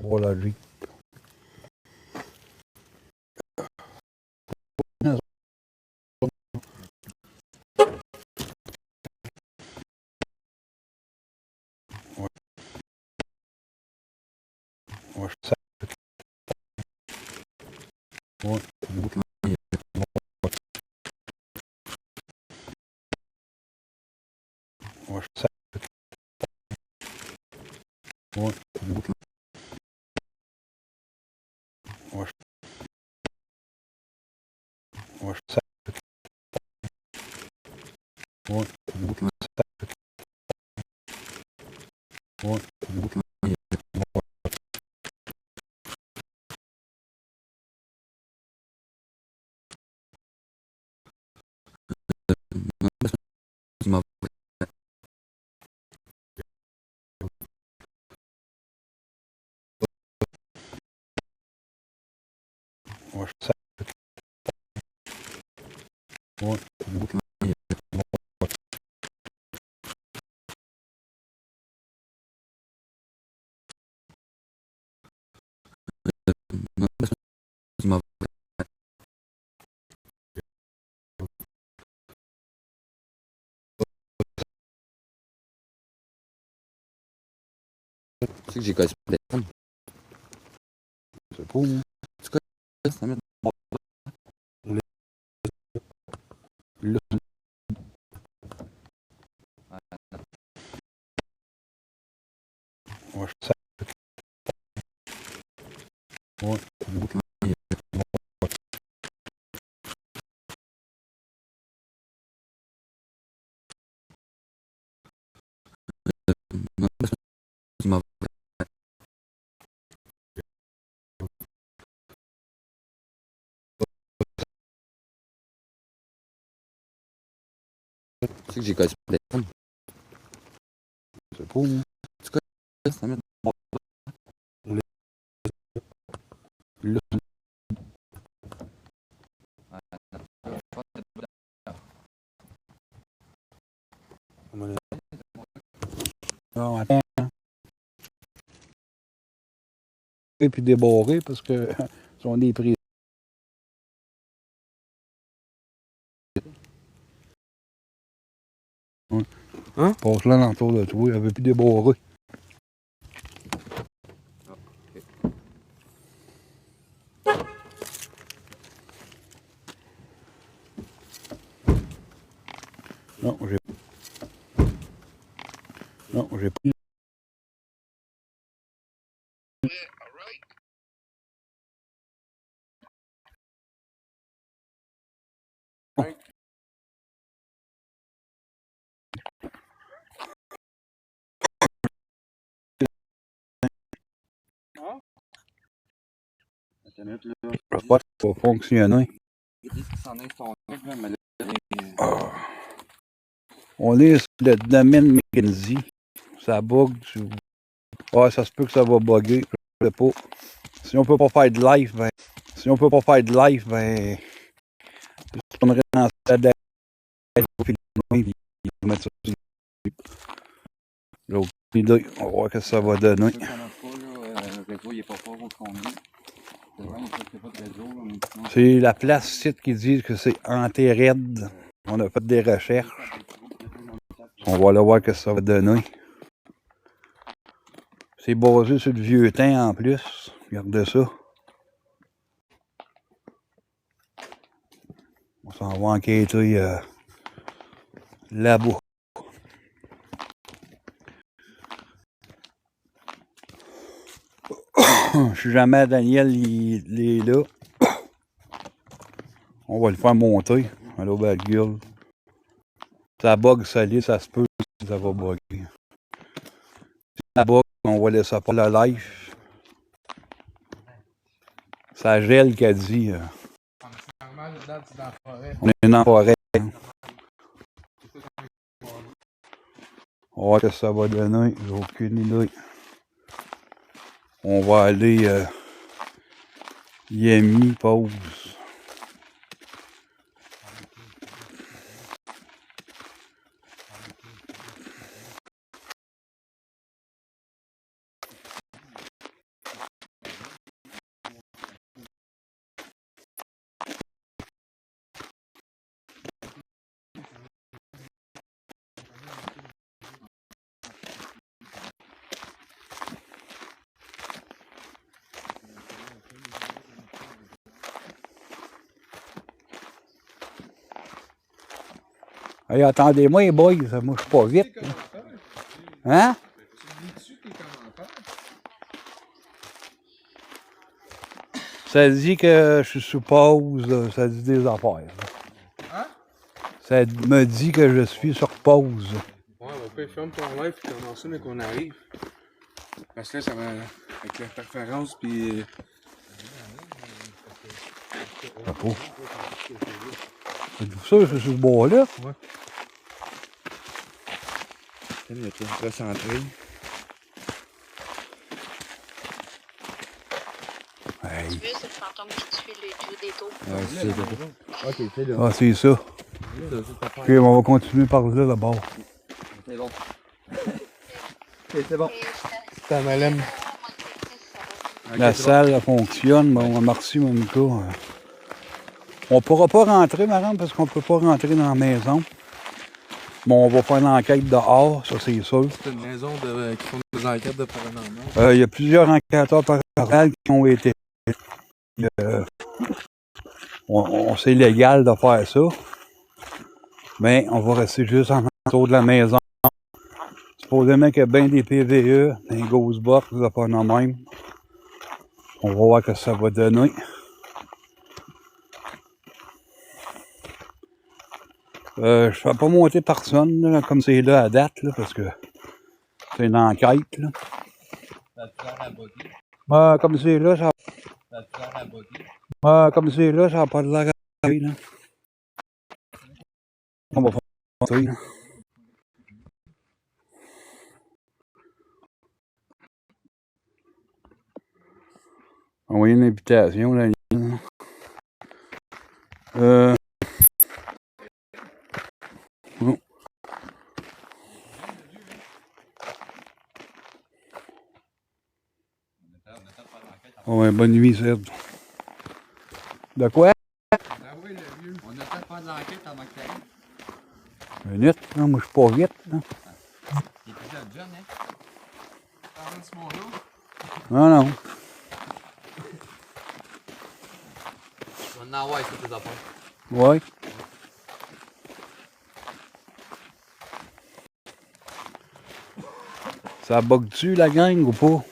voir la Jeep. Ouais, ça. Ouais. Ouais, ça. Ouais. Ouais, ouais, ça. Ouais. Ouais. Ouais, ça. Ouais. Tu sais que j'ai cassé le téléphone. C'est cool. Tu connais ça, merde? Là, ouais, ça. Ouais. Tu sais que j'ai cassé le téléphone. C'est cool. Tu connais ça, merde? Là, non, attends. Et puis débarrer parce que si on est pris. Ouais. Hein? Passe là l'entour de toi, il avait plus débarrer. Non, j'ai pris. J'espère que ça va fonctionner. Ah. On est sur le domaine Mackenzie. Ça bug. Ouais, ça se peut que ça va bugger. Je sais pas. Si on peut pas faire de live, ben. Je retournerai dans la salle d'aide pour filmer puis mettre ça sur l'autre idée. On va voir ce que ça va donner. C'est la place site qui dit que c'est anti-raid. On a fait des recherches. On va aller voir ce que ça va donner. C'est basé sur le vieux temps en plus. Regardez ça. On s'en va enquêter là-bas. Je suis jamais à Daniel, il est là. On va le faire monter. Allô, belle gueule. Ça bug solide, ça se peut que ça va bugger. Si ça bug, on va laisser pas le live. Ça gèle qu'a dit. On est dans la forêt. On va voir ce que ça va donner. J'ai aucune idée. On va aller Yami pause. Hey, attendez-moi, les boys, moi je suis pas vite. Là. Hein? Ça dit que je suis sous pause, là. Ça dit des affaires. Là. Hein? Ça me dit que je suis sur pause. Ouais, on peut fermer ton live et commencer dès qu'on arrive. Parce que là, ça va avec l'interférence puis. Pas trop. C'est ça, je suis sur ce bord-là. Ouais. Il était recentré. Hey. Tu veux, c'est le fantôme qui suit le Dieu des taux. Ouais, c'est ça. Ok, c'est là. Ah, c'est ça. Ok, on va continuer par là, là-bas. C'est bon. Ok, c'est bon. C'est un malem. La salle, elle fonctionne. Bon, merci, Monica. On pourra pas rentrer, madame, parce qu'on peut pas rentrer dans la maison. Bon, on va faire l'enquête dehors, ça c'est sûr. C'est une maison qui font des enquêtes de paranormal. Il y a plusieurs enquêteurs paranormaux qui ont été. C'est légal de faire ça. Mais on va rester juste en autour de la maison. Supposément qu'il y a bien des PVE, des Ghostbox, des affaires de même. On va voir ce que ça va donner. Je ne fais pas monter personne, là, comme c'est là à date, là, parce que c'est une enquête. Là. Comme c'est là, ça. Comme c'est là, ça n'a pas de l'air à là. On va faire monter, là. Envoyer une invitation, là. Oh. Oh, ouais, bonne nuit, Seb. De quoi? Ah oui, le vieux. On a fait faire de l'enquête avant que t'arrives. Une minute, là, moi je suis pas vite. Là. Il est plus jeune, hein? Parle de ce monde-là. Non, non. On va en avoir sur tes affaires. Ouais. Ça bug-tu la gang ou pas?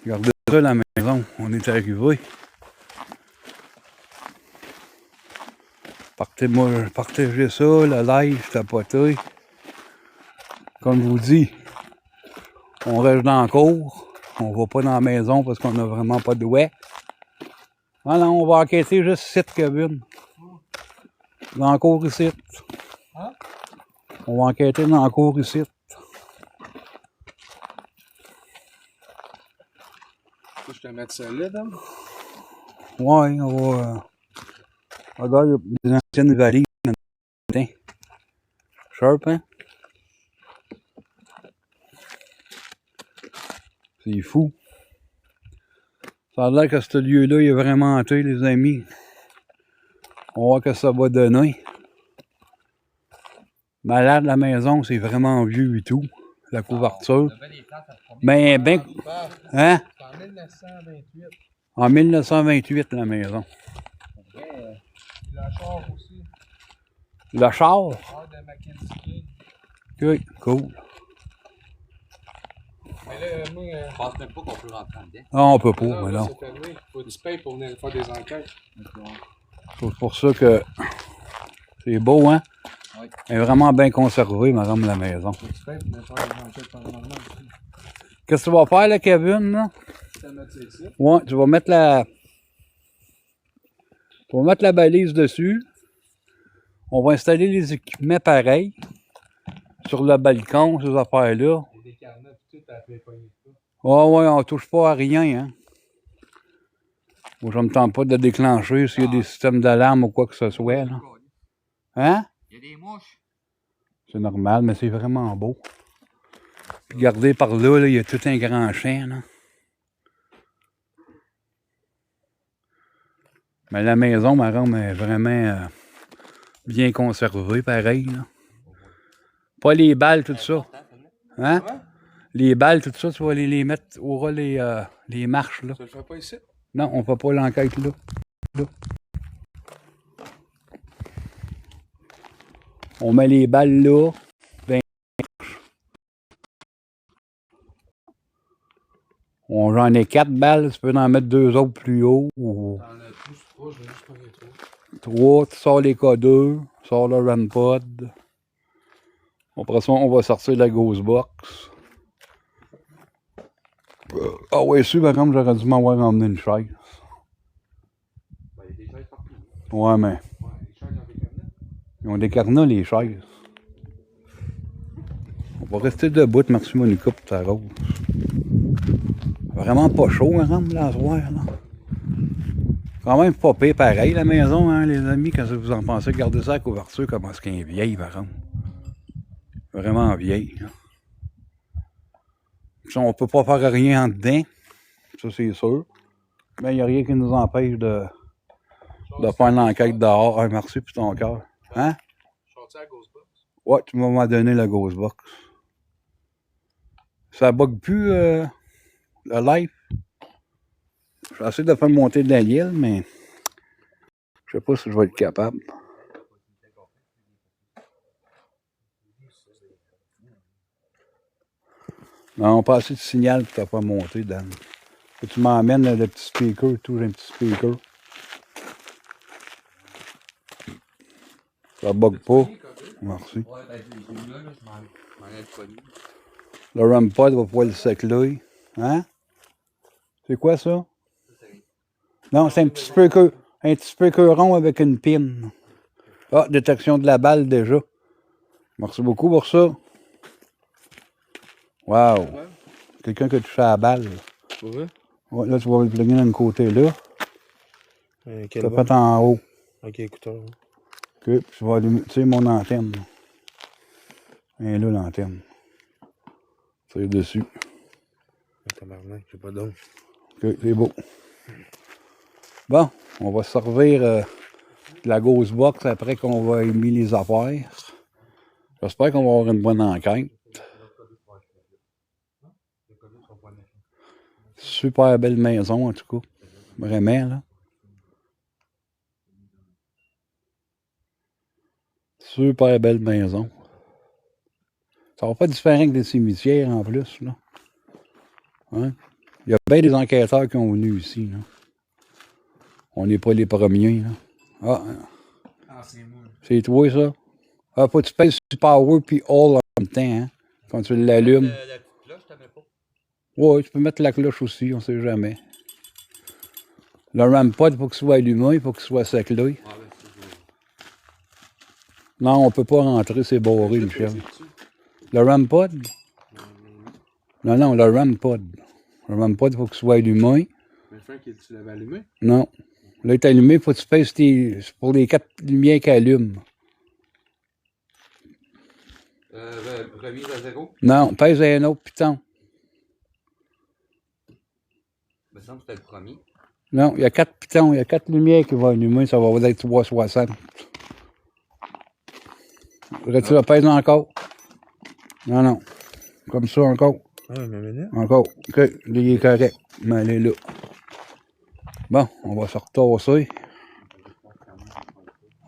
Regardez ça la maison, on est arrivé. Partagez ça, le live, tapoté. Comme je vous dis, on reste dans la cour. On va pas dans la maison parce qu'on a vraiment pas de douet. Ah non, on va enquêter juste 7 cabines. Dans la cour ici. Hein? On va enquêter dans la cour ici. Faut que je te mette ça là, dame. Ouais, on va. Regarde, il y a des anciennes valises. Tiens. Sharp, hein? C'est fou. Ça a l'air que ce lieu-là, il est vraiment hanté, les amis. On va voir que ça va donner. Malade, la maison, c'est vraiment vieux et tout. La couverture. Mais ben. Hein? C'est en 1928. En 1928, la maison. La char aussi. Le char? Char de Mackenzie. Ok, cool. Mais là, moi. Je pense même pas qu'on peut rentrer dedans. Ah, on peut pas, Non, mais là, non. c'est fermé. Faut que tu payes pour venir faire des enquêtes. C'est pour ça que c'est beau, hein? Oui. Elle est vraiment bien conservée, madame, la maison. Faut que tu payes pour venir faire des enquêtes paranormales aussi. Qu'est-ce que tu vas faire, là, Kevin, là? Tu vas mettre ça ici. Ouais, tu vas mettre la... Tu vas mettre la balise dessus. On va installer les équipements pareils. Sur le balcon, ces affaires-là. Il y a des carnets et tout, t'as fait pogner ça. Ouais, on touche pas à rien, hein. Moi, je me tente pas de déclencher s'il y a des systèmes d'alarme ou quoi que ce soit, là. Hein? Il y a des mouches. C'est normal, mais c'est vraiment beau. Puis regardez par là, il y a tout un grand champ, là. Mais la maison, ma Rome, est vraiment bien conservée, pareil, là. Pas les balles, tout ça. Hein? Les balles, tout ça, tu vas aller les mettre au ras les marches, là. Tu le fais pas ici? Non, on fait pas l'enquête là. Là. On met les balles là. J'en ai 4 balles, tu peux en mettre 2 autres plus haut. Ou T'en as tous 3, je vais juste prendre les 3. 3, tu sors les K2, tu sors le Rampod. Après ça, on va sortir la Ghost Box. Ah ouais, sûr, par contre, j'aurais dû m'avoir emmené une chaise. Ben, il y a des chaises partout. Ouais, mais Ouais, les chaises dans des cabinets. ils ont des carnats, les chaises. On va rester debout, merci Monica, pour ta rose. Vraiment pas chaud, hein, là, à soir, là. Quand même pas pire pareil, la maison, hein, les amis, quand vous en pensez, gardez ça à la couverture, comment est-ce qu'elle est vieille, par contre. Vraiment vieille, là. Ça, on peut pas faire rien en dedans, ça c'est sûr. Mais il n'y a rien qui nous empêche de faire une enquête dehors. Ah, merci pour ton cœur. Hein? Chantier à Ghostbox. Ouais, tu m'as donné la Ghost Box. Ça bug plus le live. J'essaie de faire monter de la gueule, mais je sais pas si je vais être capable. Non, pas assez de signal pour te faire monter, Dan. Faut que tu m'emmènes le petit speaker, tout, j'ai un petit speaker. Ça bug pas. Merci. Ouais, ben, j'ai là, je m'en ai pas mis. Le Rampod va pouvoir le secler. Hein? C'est quoi ça? Non, c'est un petit speaker. Un petit speaker rond avec une pin. Ah, détection de la balle déjà. Merci beaucoup pour ça. Wow. Quelqu'un qui a touché à la balle. Pour vrai? Ouais, là, tu vas le plugger dans le côté là. Tu vas fait en haut. Ok, écouteur. OK, puis tu vas allumer, tu sais, mon antenne. Et là, l'antenne. C'est dessus. Tabarnak, j'ai pas d'eau. OK, c'est beau. Bon, on va se servir de la Ghost Box après qu'on va émettre les affaires. J'espère qu'on va avoir une bonne enquête. Super belle maison, en tout cas. Vraiment, là. Super belle maison. Ça va pas différent que des cimetières, en plus, là. Hein? Il y a bien des enquêteurs qui ont venu ici, là. On n'est pas les premiers, là. Ah, c'est toi, ça? Ah, faut que tu pèses sur Power puis All en même temps, hein? Quand tu l'allumes. La petite cloche, t'en mets pas? Ouais, tu peux mettre la cloche aussi, on sait jamais. Le Rampod, il faut qu'il soit allumé, il faut qu'il soit seclé. Ah, ben, Non, on peut pas rentrer, c'est barré, Michel. Le Rampod? Non, non, le Rampod. Le Rampod, il faut qu'il soit allumé. Mais le fait que tu l'avais allumé? Non. Là, il est allumé, il faut que tu pèses pour les 4 lumières qui allument. Remise à 0? Non, pèse à un autre piton. Il me semble que c'était le premier. Non, il y a 4 pitons, il y a 4 lumières qui vont allumer, ça va être 360. Tu la pèses encore? Non, non. Comme ça encore. Ah, mais minute. Encore. OK, là, il est correct. Mais elle est là. Bon, on va se retasser.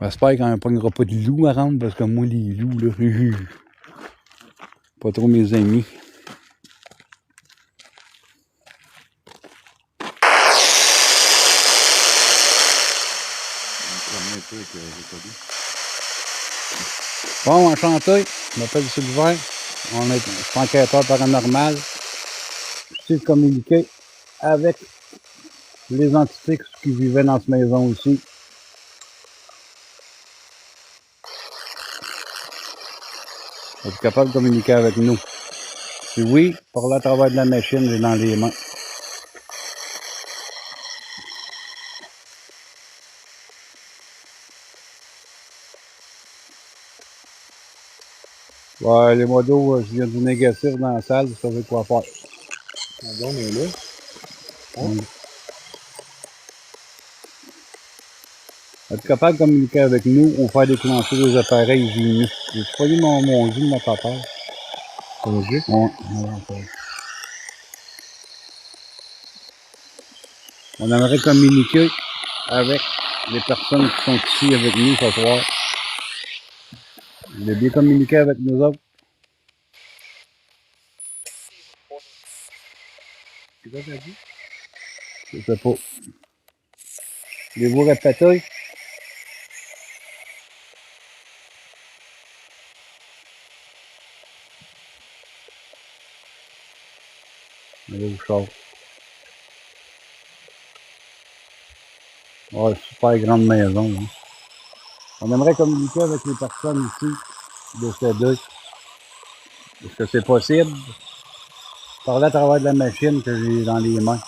J'espère qu'on ne pognera pas de loups à rendre, parce que moi, les loups, là, pas trop mes amis. Bon, enchanté. Je m'appelle Sylvain. On est enquêteur paranormal. Je sais communiquer avec les entités qui vivaient dans cette maison ici. Êtes-vous capable de communiquer avec nous? Si oui, parlez à travers de la machine, j'ai dans les mains. Ouais, les modos, je viens du négatif dans la salle, vous savez quoi faire. Ah bon, mais là. Êtes-vous capable de communiquer avec nous ou faire déclencher des appareils lumineux? J'ai pas mon jus de ma papa. Ton jeu? Ouais, on aimerait communiquer avec les personnes qui sont ici avec nous ce soir. Vous voulez bien communiquer avec nous autres? C'est quoi t'as dit? Je sais pas. Voulez-vous répéter? Allez au char. Ouais, super grande maison. Hein. On aimerait communiquer avec les personnes ici, décédées. Est-ce que c'est possible? Parler à travers de la machine que j'ai dans les mains.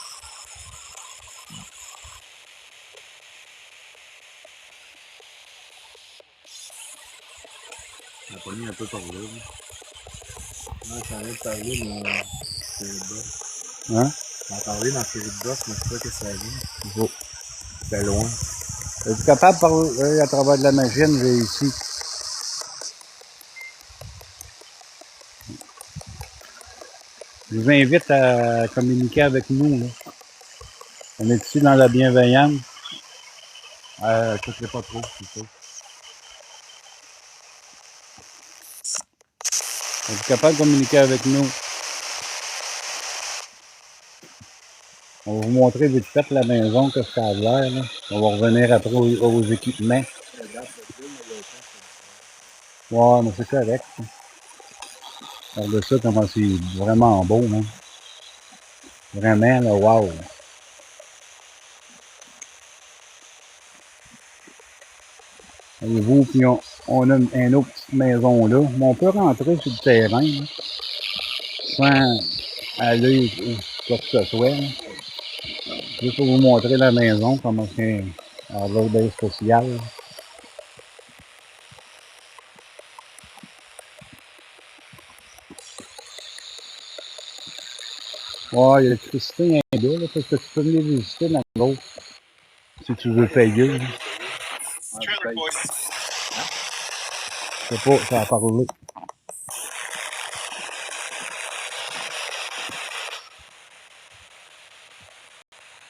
On a pas mis un peu par là. Non, ça vient de parler dans série de boss. Hein? On a parlé dans série de boss, mais je sais pas que ça vient. Bon. C'était loin. Êtes-vous capable de parler à travers de la machine? J'ai ici. Je vous invite à communiquer avec nous. Là. On est ici dans la bienveillance. Écoutez pas trop, c'est ça. Êtes-vous capable de communiquer avec nous? On va vous montrer vite fait la maison, que ça a l'air. Là. On va revenir après aux équipements. Ouais, mais c'est correct. Regarde ça, comment c'est vraiment beau. Hein. Vraiment, là, wow. Voyez-vous, puis on a une autre petite maison là. Mais on peut rentrer sur le terrain là, sans aller où quoi que ce soit. Là. Juste pour vous montrer la maison, comment c'est à l'autre bien spécial. Ouais, il y a l'électricité en bas, là, parce que tu peux venir visiter dans l'autre si tu veux payer. Là. Je sais pas, ça a parlé.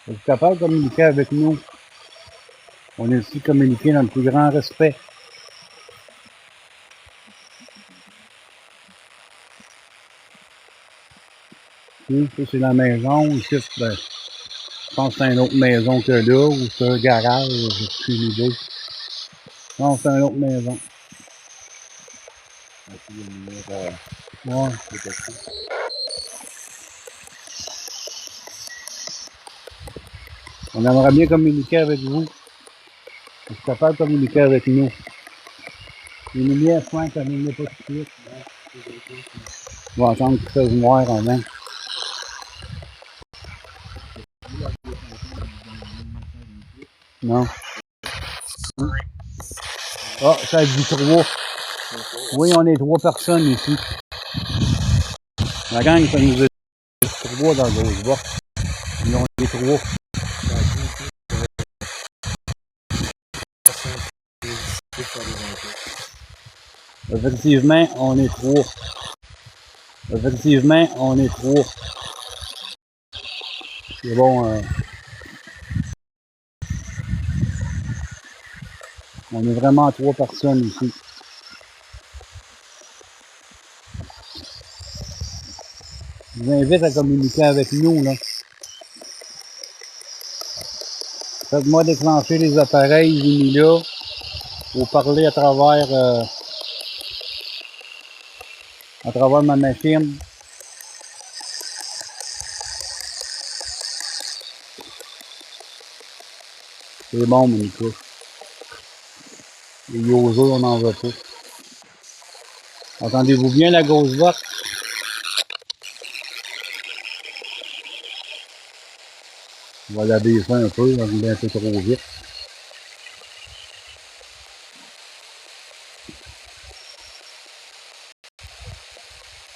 Êtes-vous capable de communiquer avec nous? On est ici communiquer dans le plus grand respect. Ici, ça c'est la maison. Ici, ben, je pense que c'est une autre maison que là, ou c'est un garage, j'ai plus l'idée. Non, c'est une autre maison. Ouais. On aimerait bien communiquer avec vous. Êtes-vous capable de communiquer avec nous? Les lumières, je pense, ça ne met pas tout de suite. On va attendre qu'il fasse noir avant. Non. Ah, ça dit 3. Oui, on est 3 personnes ici. La gang, ça nous est 3 dans Ghostbox. Mais on est 3. Effectivement, on est 3. Effectivement, on est 3. C'est bon. On est vraiment 3 personnes ici. Je vous invite à communiquer avec nous, là. Faites-moi déclencher les appareils, j'ai mis là, pour parler à travers ma machine. C'est bon, Monica. Les yozos, on n'en veut pas. Entendez-vous bien la Ghostbox? On va la baisser un peu, on est un peu trop vite.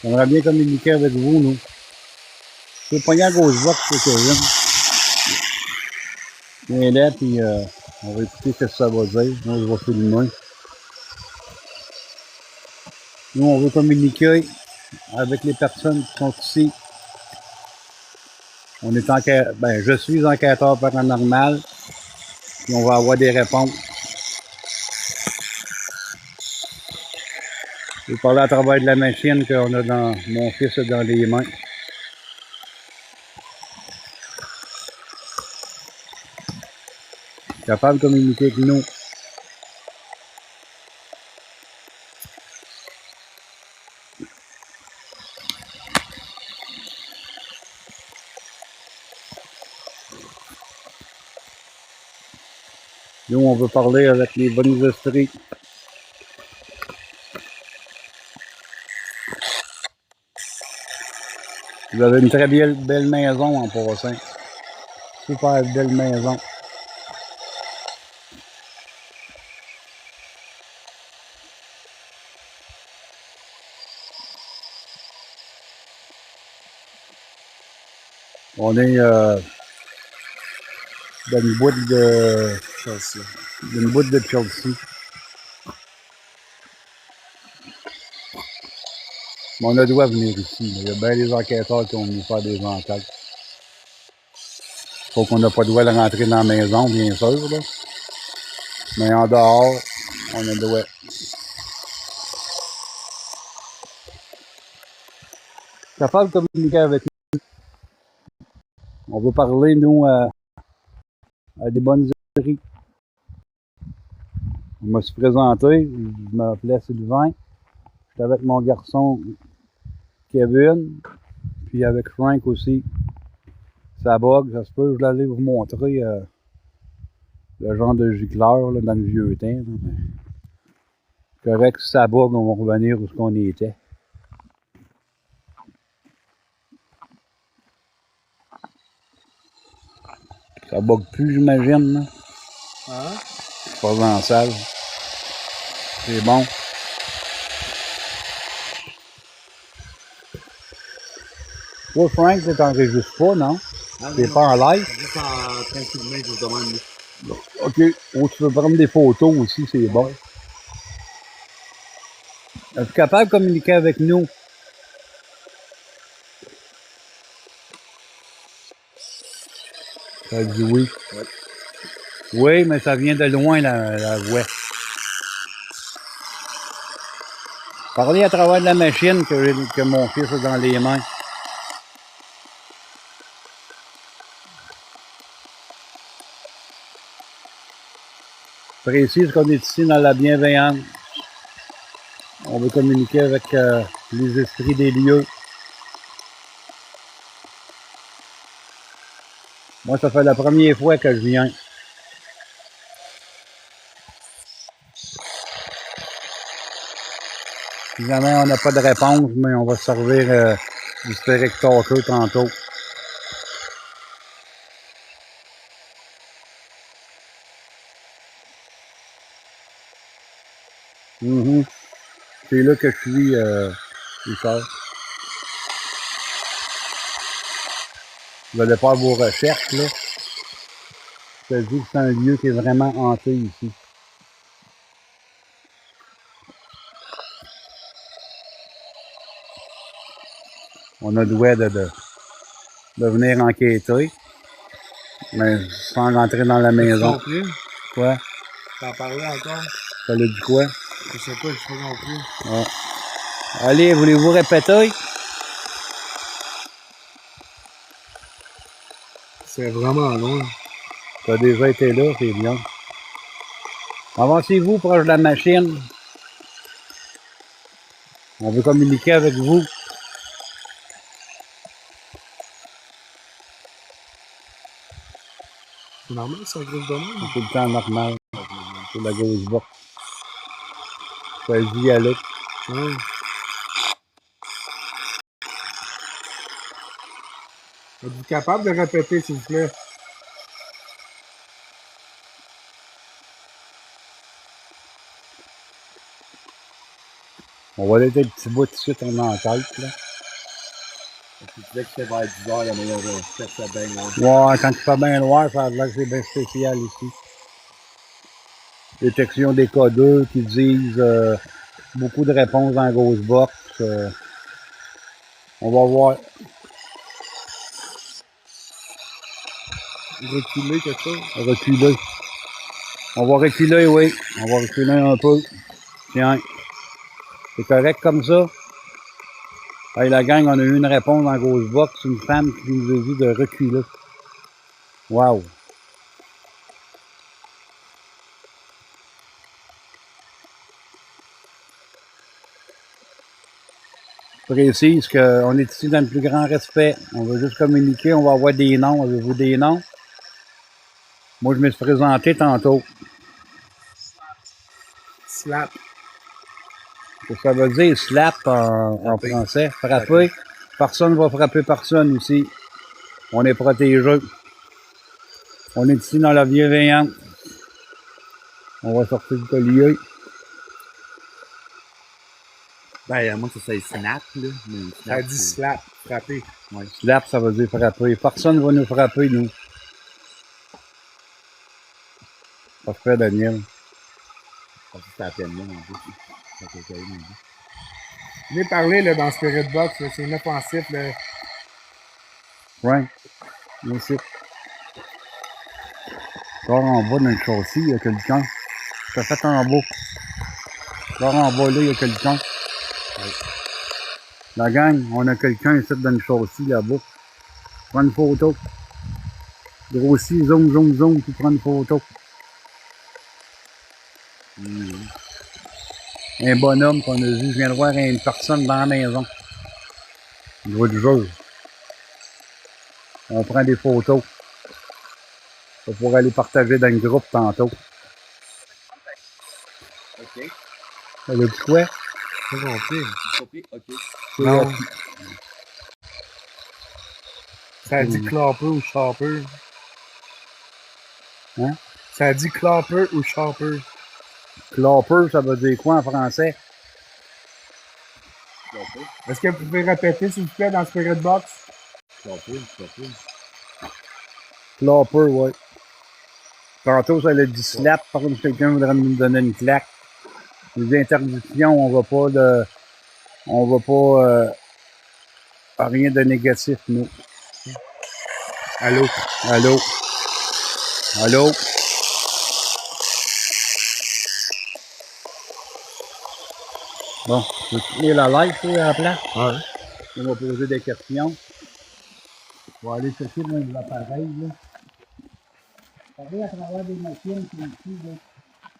J'aimerais bien communiquer avec vous, nous. Je peux pogner la Ghostbox pour Kevin. Viens là, puis on va écouter ce que ça va dire. Moi, je vais filmer. Nous, on veut communiquer avec les personnes qui sont ici. On est je suis enquêteur paranormal, puis on va avoir des réponses. Je vais parler à travers de la machine qu'on a dans mon fils a dans les mains. Capable de communiquer avec nous. Nous, on veut parler avec les bonnes esprits. Vous avez une très belle maison en passant. Super belle maison. On est dans une boîte de Chelsea. d'une boîte de Chelsea. Mais on a droit de venir ici. Il y a bien des enquêteurs qui ont venu faire des enquêtes. Faut qu'on n'a pas le droit de rentrer dans la maison, bien sûr, là. Mais en dehors, on a le droit. Capable de communiquer avec nous. On veut parler, nous, à des bonnes esprits. Je me suis présenté, je m'appelais Sylvain. J'étais avec mon garçon Kevin, puis avec Frank aussi. Ça bug, ça se peut, je vais aller vous montrer le genre de gicleur là, dans le vieux temps. Là, mais correct, si ça bug, on va revenir où ce qu'on était. Ça bug plus, j'imagine. Là. Hein? Je passe dans la salle. C'est bon. Toi, Frank, tu t'enregistres pas, non? T'es pas en live? Juste en train de filmer, je vous demande. OK. Oh, tu veux prendre des photos aussi, c'est bon. Es-tu capable de communiquer avec nous? Ça dit oui. Ouais. Oui, mais ça vient de loin, la voix. Parlez à travers de la machine que mon fils a dans les mains. Précise qu'on est ici dans la bienveillance. On veut communiquer avec les esprits des lieux. Moi, ça fait la première fois que je viens. Si jamais on n'a pas de réponse, mais on va se servir du Spirit Talker tantôt. Mm-hmm. C'est là que je suis, Richard. Vous allez faire vos recherches, là. Je te dis que c'est un lieu qui est vraiment hanté ici. On a le droit de venir enquêter, mais sans rentrer dans la maison. Plus? Quoi? T'en parlais encore? Ça l'a dit quoi? Je sais pas, je sais pas non plus. Ouais. Allez, voulez-vous répéter? C'est vraiment loin. Tu as déjà été là, c'est bien. Avancez-vous proche de la machine. On veut communiquer avec vous. C'est normal, c'est un gros domaine? C'est tout le temps normal. C'est la grosse box. Choisis à l'autre. Ouais. Êtes-vous capable de répéter, s'il vous plaît? On va laisser le petit bout de suite en enquête, là. Tu disais que c'était vers 10 heures, la meilleure ça bien loin. Ouais, quand il fait bien noir, ça a l'air que c'est bien spécial ici. Détection des codeurs qui disent beaucoup de réponses dans la grosse box. On va voir. Reculer quelque chose? Reculer. On va reculer, oui. On va reculer un peu. Tiens. C'est correct comme ça? Hey, la gang, on a eu une réponse dans Ghostbox. Une femme qui nous a dit de reculer. Wow! Je précise qu'on est ici dans le plus grand respect. On veut juste communiquer, on va avoir des noms. Avez-vous des noms? Moi, je me suis présenté tantôt. Slap. Ça veut dire slap en français. Frapper. Personne ne va frapper personne ici. On est protégés. On est ici dans la bienveillance. On va sortir du collier. Ben, moi, ça c'est snap, là. Mais Ça snap, dit c'est- slap, frapper. Ouais. Slap, ça veut dire frapper. Personne ne va nous frapper, nous. Ça fait Daniel. c'est à peine là, en plus. Ça fait ça, mon Dieu. Venez parler là, dans Spirit Box, là, c'est inoffensif. Là. Ouais. Ici. Encore en bas dans le châssis, il y a quelqu'un. Ça fait en bas. Encore en bas, là, il y a quelqu'un. Ouais. La gang, on a quelqu'un ici dans le châssis, là-bas. Prends une photo. Grossis, zoom, zoom, zoom, puis prends une photo. Un bonhomme qu'on a vu, je viens de voir une personne dans la maison. Le jour du jour. On prend des photos. On pourra aller partager dans le groupe tantôt. Ok. Ça veut dire quoi? Pas compris. Compris? Ok. Non. Ça dit clapper ou sharper. Hein? Ça dit clapper ou sharper. Clapper, ça veut dire quoi en français? Clapper. Est-ce que vous pouvez répéter, s'il vous plaît, dans Spirit Box? Clapper, clapper. Clapper, ouais. Tantôt, ça a dit slap, par exemple, quelqu'un voudrait nous donner une claque. Les interdictions, on va pas, rien de négatif, nous. Allô? Allô? Allô? Bon, je vais tenir la live, toi, à la place. Ouais. On va poser des questions. On va aller chercher dans les appareils, là. Regardez à travers des machines qui sont ici, là.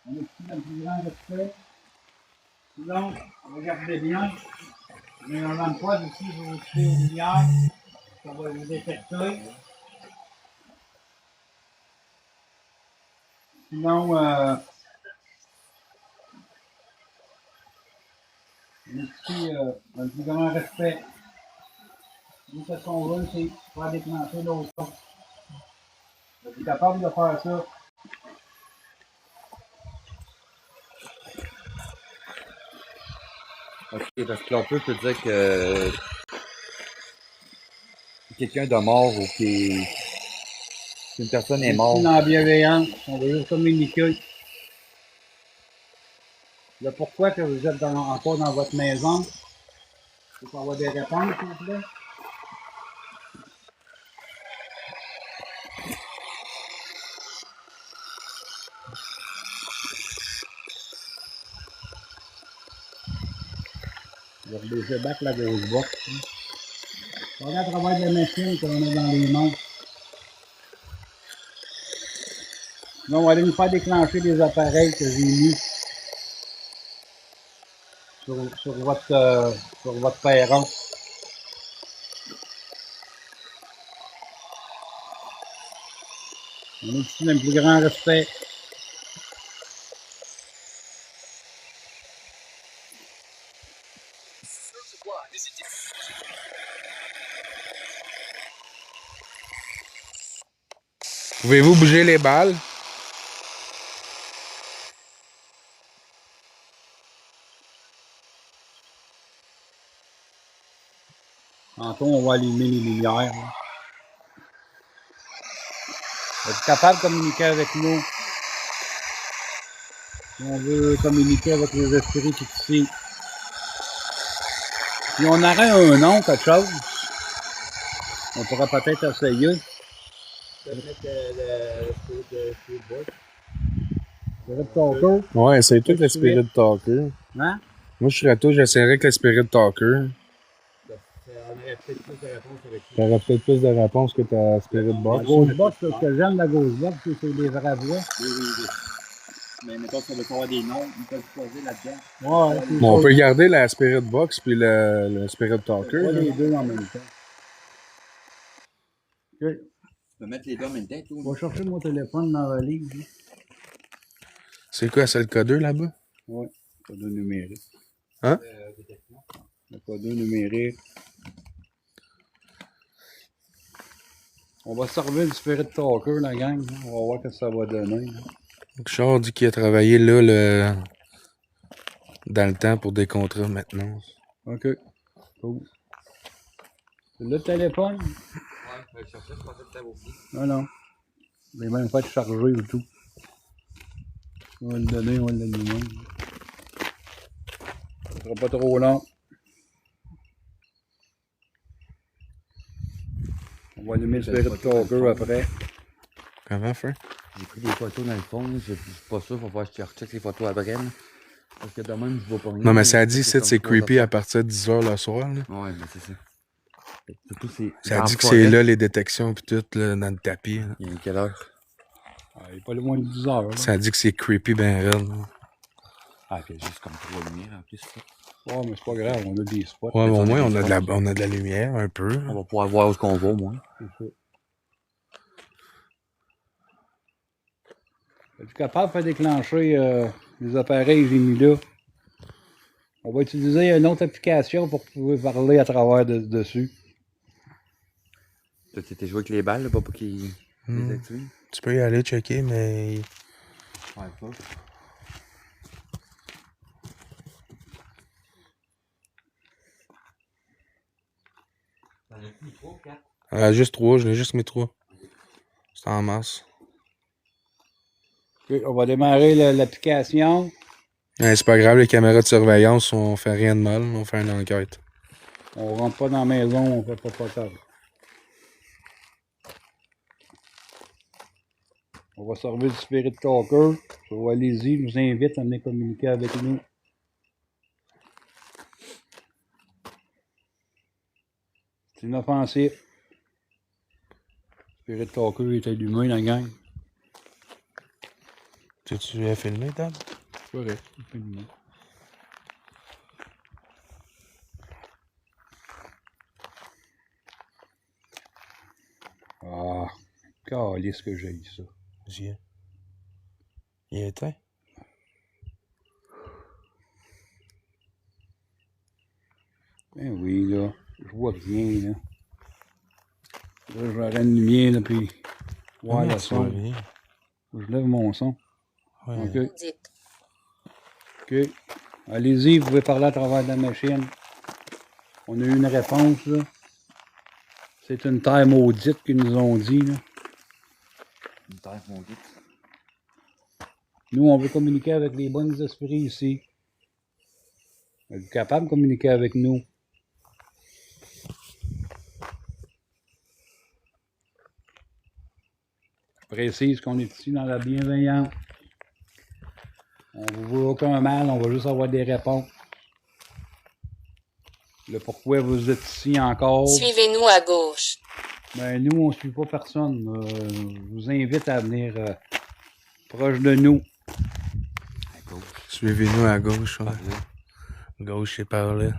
On est ici dans le plus grand respect. Sinon, regardez bien. Mais on n'aime pas ici, vous ouvrez aux lumières. Ça va vous détecter. Sinon, on est ici dans le plus grand respect. Nous, ce qu'on veut, c'est faire déclencher l'autre son. Vous êtes capable de faire ça. Ok, parce que clapper peut dire que quelqu'un de mort ou qu'une personne est morte. Ici, dans la bienveillance, on veut juste communiquer. Le pourquoi que vous êtes encore dans votre maison. Il faut avoir des réponses, s'il vous plaît. Regardez, je back la grosse box. Regardez à travers les machines qu'on a dans les mains. Là, on va aller nous faire déclencher des appareils que j'ai mis sur votre perron. On est ici dans le plus grand respect. Pouvez-vous bouger les balles? Tantôt, on va allumer les lumières. Là. Êtes-vous capable de communiquer avec nous? Si on veut communiquer avec les esprits qui sont ici. Si on aurait un nom, quelque chose, on pourrait peut-être essayer. Spirit Talker. Ouais, c'est tout le Spirit Talker. Hein? Moi, je serais à toi, j'essaierais avec le Spirit Talker. On aurait peut-être plus de réponses avec lui. T'aurais peut-être plus de réponses que ta Spirit La Box. Ghostbox, ce que j'aime de la Ghostbox, c'est les vraies voix. Oui. Mais mettons, ça veut pas avoir des noms, ils peuvent choisir là-dedans. Ouais. Bon, on peut garder la Spirit Box puis le Spirit Talker. Pas là. les deux en même temps. Ok. Tu peux mettre les deux en même temps, toi. Je vais chercher mon téléphone dans la livre. C'est quoi, c'est le codeur là-bas? Oui, code numérique. Hein? Le code numérique. On va servir du Spirit Talker, la gang. On va voir ce que ça va donner. Richard dit qu'il a travaillé là dans le temps pour des contrats maintenant. OK. Cool. C'est le téléphone? Ouais, je vais chercher, je pensais que t'avais oublié. Non. Je l'ai même fait charger et tout. On va le donner, on va l'allumer. Ça sera pas trop long. On va allumer le Spirit Talker après. Comment faire? J'ai pris des photos dans le fond, là. Je suis pas sûr, faut voir si je recheck les photos après. Là. Parce que de même, je vois pas rien. Non, mais ça dit, c'est comme creepy trois à partir de 10h le soir. Là. Ouais, mais c'est ça. Surtout, c'est. Ça dans dit la que c'est forêt. là les détections pis tout, là, dans le tapis. Là. Il y a quelle heure? Ah, il est pas loin de 10 heures. Là. Ça dit que c'est creepy ben raide. Là. Ah, il y a juste comme 3 lumières en plus. Ça. Ouais, mais c'est pas grave, on a des spots. Ouais, mais au on a moins, des on a de la lumière, un peu. On va pouvoir voir où est-ce qu'on va, au moins. C'est ça. Es-tu capable de faire déclencher les appareils que j'ai mis là? On va utiliser une autre application pour pouvoir parler à travers dessus. Tu t'es joué avec les balles, là, pas pour qu'ils les activent? Tu peux y aller checker, mais. Ouais, pas. T'en as mis 3 ou 4? Juste 3, je l'ai juste mis 3. C'est en masse. Ok, on va démarrer l'application. C'est pas grave, les caméras de surveillance, on fait rien de mal, on fait une enquête. On rentre pas dans la maison, on fait pas tard. On va servir du Spirit Talker. Allez-y, je vous invite à venir communiquer avec nous. C'est inoffensif. Spirit Talker est allumé, la gang. Tu as filmé, Dad? C'est correct, c'est allumé. Ah, calisse que j'ai ça. J'y ai. Il est éteint? Ben oui, là. Je vois rien, là. Là, j'aurais une lumière, là, puis. Ouais, le son. Rien. Je lève mon son. Ouais. OK. Dites. OK. Allez-y, vous pouvez parler à travers la machine. On a eu une réponse, là. C'est une terre maudite qu'ils nous ont dit, là. Une terre maudite. Nous, on veut communiquer avec les bons esprits ici. Êtes-vous capable de communiquer avec nous? Je précise qu'on est ici dans la bienveillance. On ne vous veut aucun mal, on va juste avoir des réponses. Le pourquoi vous êtes ici encore. Suivez-nous à gauche. Ben, nous, on ne suit pas personne. Je vous invite à venir proche de nous. À gauche. Suivez-nous à gauche. Ouais. Par là. Gauche, c'est par là.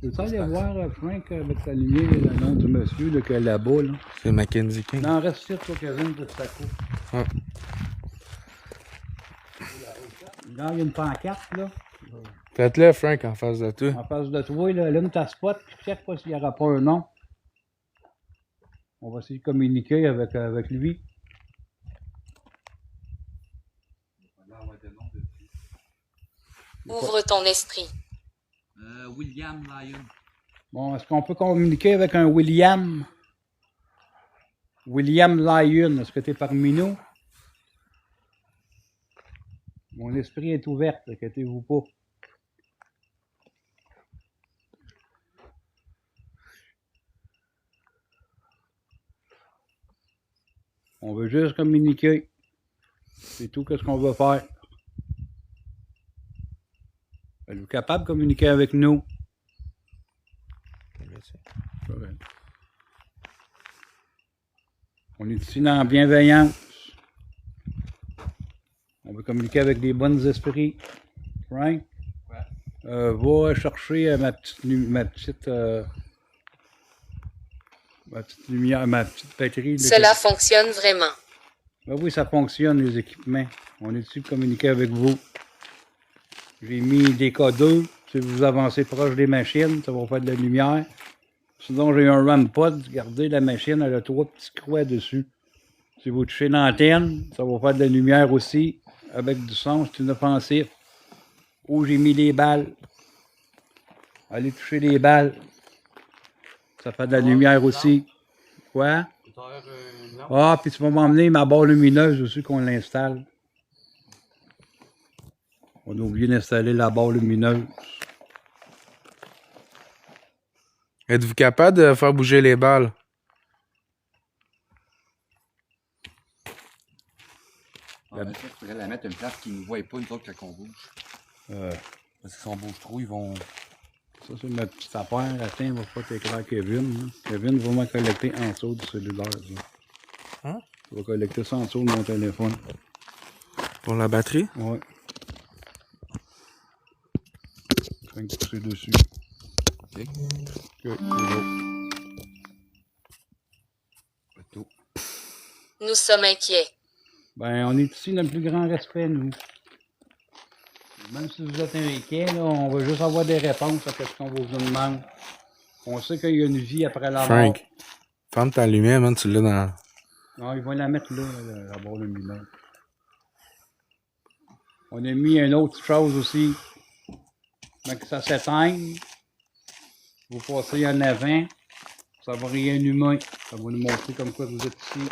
Peux-tu aller voir, Frank, avec ta lumière, le nom du monsieur là, qui est là-bas? Là? C'est Mackenzie King. Non, reste ici, toi, Kevin, pour ta coupe. Ouais. Là, il y a une pancarte, là. Faites-le, Frank, en face de toi. En face de toi, là, allume ta spot, puis check pas s'il n'y aura pas un nom. On va essayer de communiquer avec lui. Ouvre ton esprit. William Lyon. Bon, est-ce qu'on peut communiquer avec un William? William Lyon, est-ce que tu es parmi nous? Mon esprit est ouvert, inquiétez-vous pas. On veut juste communiquer. C'est tout ce qu'on veut faire. Êtes-vous Êtes-vous capable de communiquer avec nous? Correct. On est ici dans la bienveillance. On veut communiquer avec des bons esprits. Frank? Va chercher ma petite lumière, ma petite batterie. là, Cela fonctionne vraiment. Ben oui, ça fonctionne, les équipements. On est ici pour communiquer avec vous. J'ai mis des codeurs. Si vous avancez proche des machines, ça va faire de la lumière. Sinon, j'ai un RAMPod. Regardez, la machine, elle a 3 petits croix dessus. Si vous touchez l'antenne, ça va faire de la lumière aussi. Avec du son, c'est inoffensif. Où j'ai mis les balles. Allez toucher les balles. Ça fait de la lumière aussi. Quoi? Ah, puis tu vas m'emmener ma barre lumineuse aussi qu'on l'installe. On a oublié d'installer la barre lumineuse. Êtes-vous capable de faire bouger les balles? Ah, ben, ça, il faudrait la mettre à une place qu'ils ne voient pas, nous autres, quand on bouge. Parce que si on bouge trop, ils vont... Ça, c'est ma petite affaire. Attends, va pas t'éclairer Kevin. Là. Kevin va me collecter en dessous du cellulaire. Ça. Hein? Tu vas collecter ça en dessous de mon téléphone. Pour la batterie? Ouais. Je vais pousser dessus. OK. Ok, c'est bon. C'est tout. Nous sommes inquiets. Ben, on est ici dans le plus grand respect, nous. Même si vous êtes inquiets, là, on va juste avoir des réponses à ce qu'on vous demande. On sait qu'il y a une vie après la mort. Frank, ferme ta lumière, man, tu l'as dans... Non, ils vont la mettre là, la barre lumineuse. On a mis une autre chose aussi. Mais que ça s'éteigne. Vous passez en avant. Ça va rien humain. Ça va nous montrer comme quoi vous êtes ici.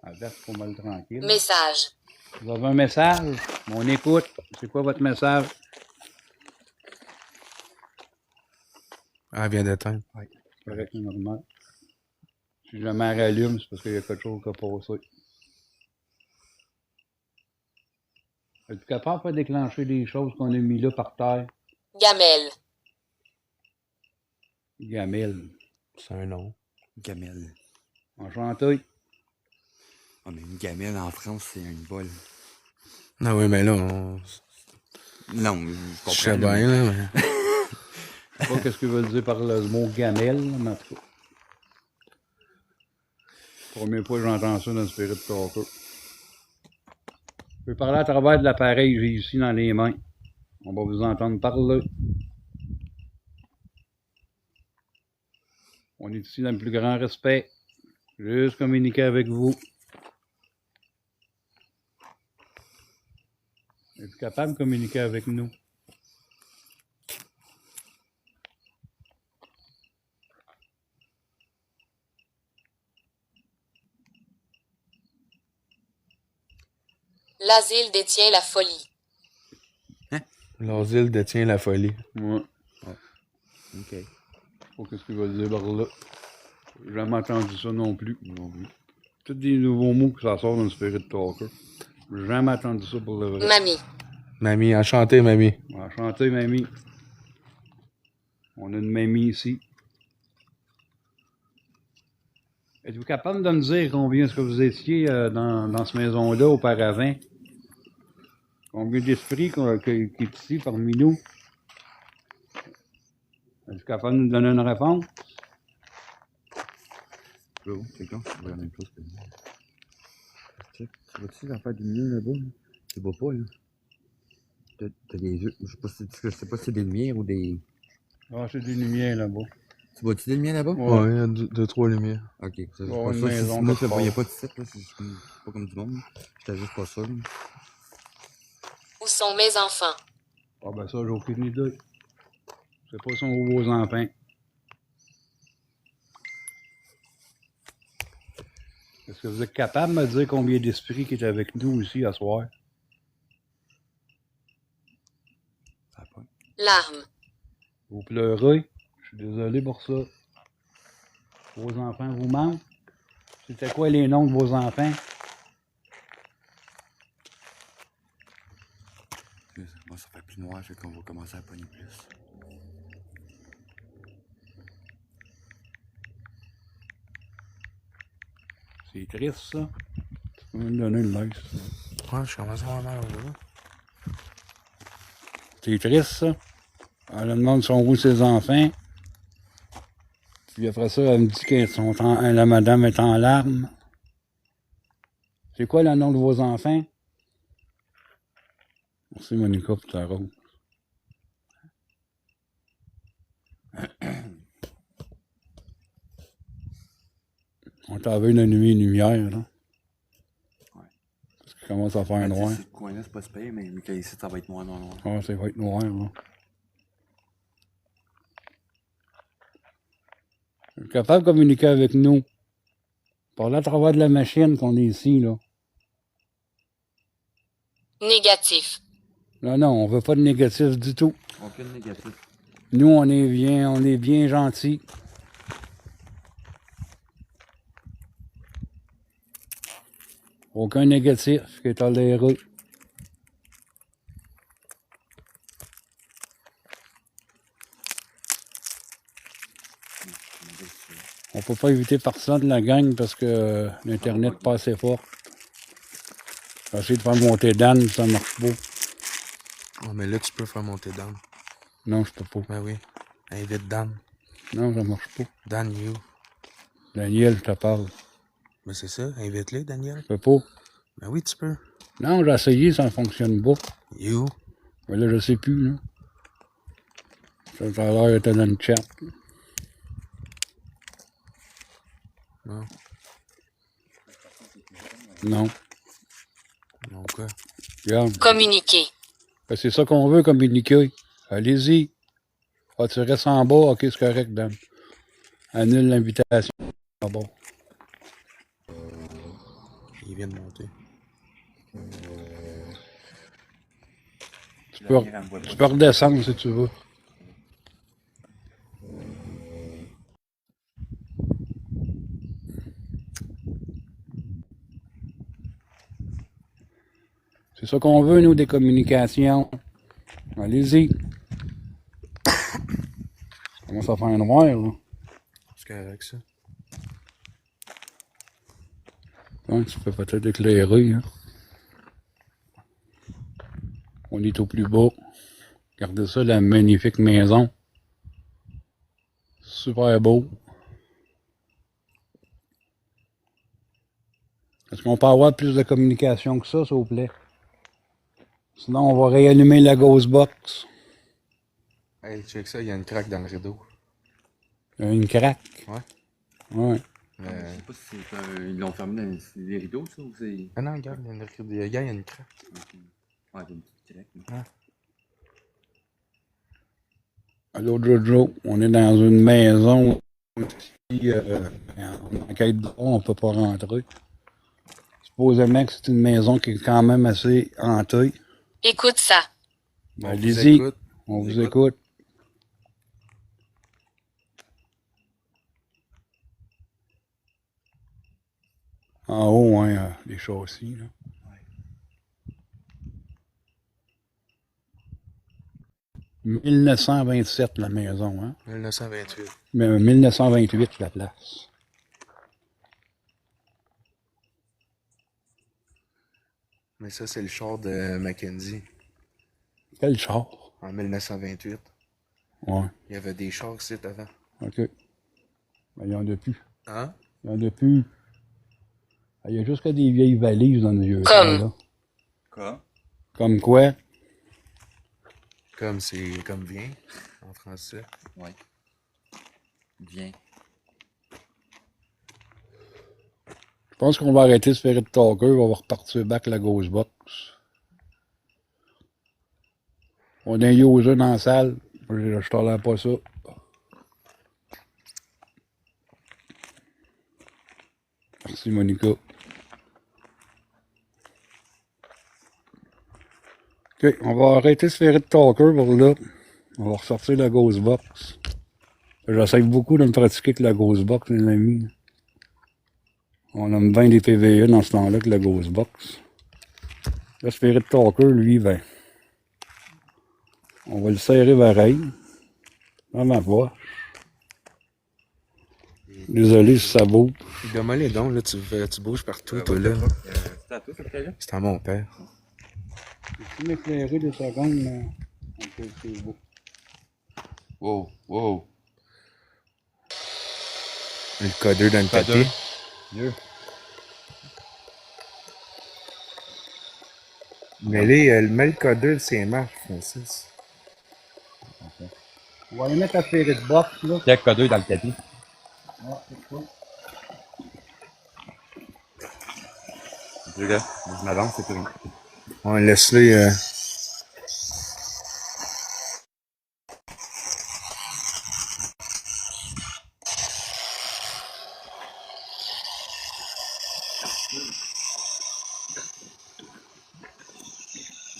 À date, faut mal tranquille. Message. Vous avez un message? On écoute. C'est quoi votre message? Ah, elle vient d'éteindre. Oui, c'est correct, c'est normal. Si jamais elle rallume, c'est parce qu'il y a quelque chose qui a passé. Êtes-vous capable de déclencher des choses qu'on a mis là par terre? Gamelle. Gamelle. C'est un nom. Gamelle. Enchanté. Ah, mais une gamelle en France, c'est une bolle. Ah oui, mais là, on... Non, je Je comprends. sais bien, là, mais... Je sais pas ce qu'il veut dire par le mot gamelle, mais en tout cas. Première fois que j'entends ça dans le Spirit Talker. Je peux parler à travers de l'appareil que j'ai ici dans les mains. On va vous entendre parler. On est ici dans le plus grand respect. Juste communiquer avec vous. Êtes-vous capable de communiquer avec nous? L'asile détient la folie. L'asile détient la folie. Ouais. OK. Je sais pas ce qu'il veut dire par là. J'ai jamais entendu ça non plus. Non plus. Tous des nouveaux mots que ça sort dans le Spirit Talker. J'ai jamais entendu ça pour le vrai. Mamie. Mamie, enchanté, mamie. Enchanté, mamie. On a une mamie ici. Êtes-vous capable de me dire combien est-ce que vous étiez dans cette maison-là auparavant? Combien d'esprits qui est ici parmi nous? Êtes-vous capable de nous donner une réponse? Là, quelqu'un, c'est la même chose que moi. Check. Tu vois-tu l'affaire du milieu là-bas? Là? Tu vois pas, là? T'as des yeux. Je sais pas si c'est des lumières ou des. Ah, c'est des lumières là-bas. Tu vois-tu des lumières là-bas? Ouais, il y a deux, trois lumières. Ok, ça, je Oh, pas une sûr. maison Moi, je quelque voyais part. pas de site, là. C'est pas comme du monde. J'étais juste pas sûr. Là. Où sont mes enfants? Ah ben ça, j'ai aucune idée. Je sais pas si on voit vos enfants. Est-ce que vous êtes capable de me dire combien d'esprits qui est avec nous ici à soir? Ça a pas. Larmes. Vous pleurez? Je suis désolé pour ça. Vos enfants vous manquent? C'était quoi les noms de vos enfants? Moi, ça fait plus noir, fait qu'on va commencer à pogner plus. C'est triste, ça. Tu peux me donner une like, ça. Ouais, je commence à avoir mal au dos. C'est triste, ça. Elle demande sont où ses enfants. Puis après ça, elle me dit que la madame est en larmes. C'est quoi le nom de vos enfants? Merci Monica pour ta rose. On t'avait une nuit et une lumière, là. Ouais. Parce qu'il commence à faire noir. Ce coin-là, c'est pas super, mais quand ici, ça va être noir, noir, noir. Ah, ça va être noir, là. Vous êtes capable de communiquer avec nous. Parler à travers de la machine qu'on est ici, là. Négatif. Non, non, on veut pas de négatif du tout. Aucun négatif. Nous, on est bien gentils. Aucun négatif qui est toléré. On peut pas éviter personne de la gang parce que l'Internet n'est pas assez fort. J'ai essayé de faire monter Dan, ça marche pas. Oh, mais là, tu peux faire monter Dan. Non, je peux pas. Ben oui. Invite Dan. Non, ça marche pas. Dan, you. Daniel, je te parle. Ben c'est ça, invite-le, Daniel. Je peux pas. Ben oui, tu peux. Non, j'ai essayé, ça ne fonctionne pas. You. Mais là, je sais plus, là. Ça a l'air d'être dans le chat. Non. Non. Non, quoi? Regarde. Communiquer. Ben, c'est ça qu'on veut communiquer. Allez-y. Ah, tu restes en bas, ok, c'est correct, Dan. Annule l'invitation. Ah bon. Il vient de monter. Tu peux redescendre si tu veux. C'est ça qu'on veut, nous, des communications. Allez-y. Ça commence à faire noir, là. C'est correct, ça. Ouais, tu peux peut-être éclairer, hein. On est au plus bas. Regardez ça, la magnifique maison. Super beau. Est-ce qu'on peut avoir plus de communication que ça, s'il vous plaît? Sinon, on va réallumer la Ghostbox. Hey, check ça, il y a une craque dans le rideau. Il y a une craque. Ouais. Ouais. Je sais pas si c'est ils l'ont fermé dans les rideaux, ça, ou c'est... Ah non, regarde, il y a une rideau. Regarde, il y a une craque. Ouais, il y a une petite craque. Allô, Jojo, on est dans une maison qui, en quête de on ne peut pas rentrer. Supposément que c'est une maison qui est quand même assez hantée. Écoute ça. Ben, On vous allez-y, écoute. on vous écoute. En haut, hein, les châssis, là. 1927, la maison, hein? 1928. Mais 1928, la place. Mais ça, c'est le char de Mackenzie. Quel char? En 1928. Ouais, Il y avait des chars ici avant. OK. Ben, il y en a plus. Hein? Il y en a plus. Il y a juste que des vieilles valises dans le vieux Comme. là. Quoi? Comme quoi? Comme c'est comme vient en français. Ouais. Bien. Je pense qu'on va arrêter ce Spirit Talker, on va repartir back la Ghostbox. On a un user dans la salle. Je tolère pas ça. Merci Monica. OK, on va arrêter ce Spirit Talker pour là. On va ressortir la Ghostbox. J'essaie beaucoup de me pratiquer avec la Ghostbox, les amis. On aime bien des PVE dans ce temps-là que la Ghostbox. Le Spirit Talker, lui, ben, On va le serrer pareil. Dans ma poche. Désolé si ça bouge. Demain les dons, là, tu bouges partout, toi, là. C'est à toi, cette caille-là? C'est à mon père. Tu m'éclairer 2 secondes, là. C'est beau. Wow, wow. Le codeur dans le Codeur. tapis. Mieux. Mais là, mets le codeur de ses marques, Francis. On va les mettre à ferrer de box, là. Quel codeur dans le tapis? Ah, c'est ça. Les gars, je m'avance, c'est plus rien. On laisse-les.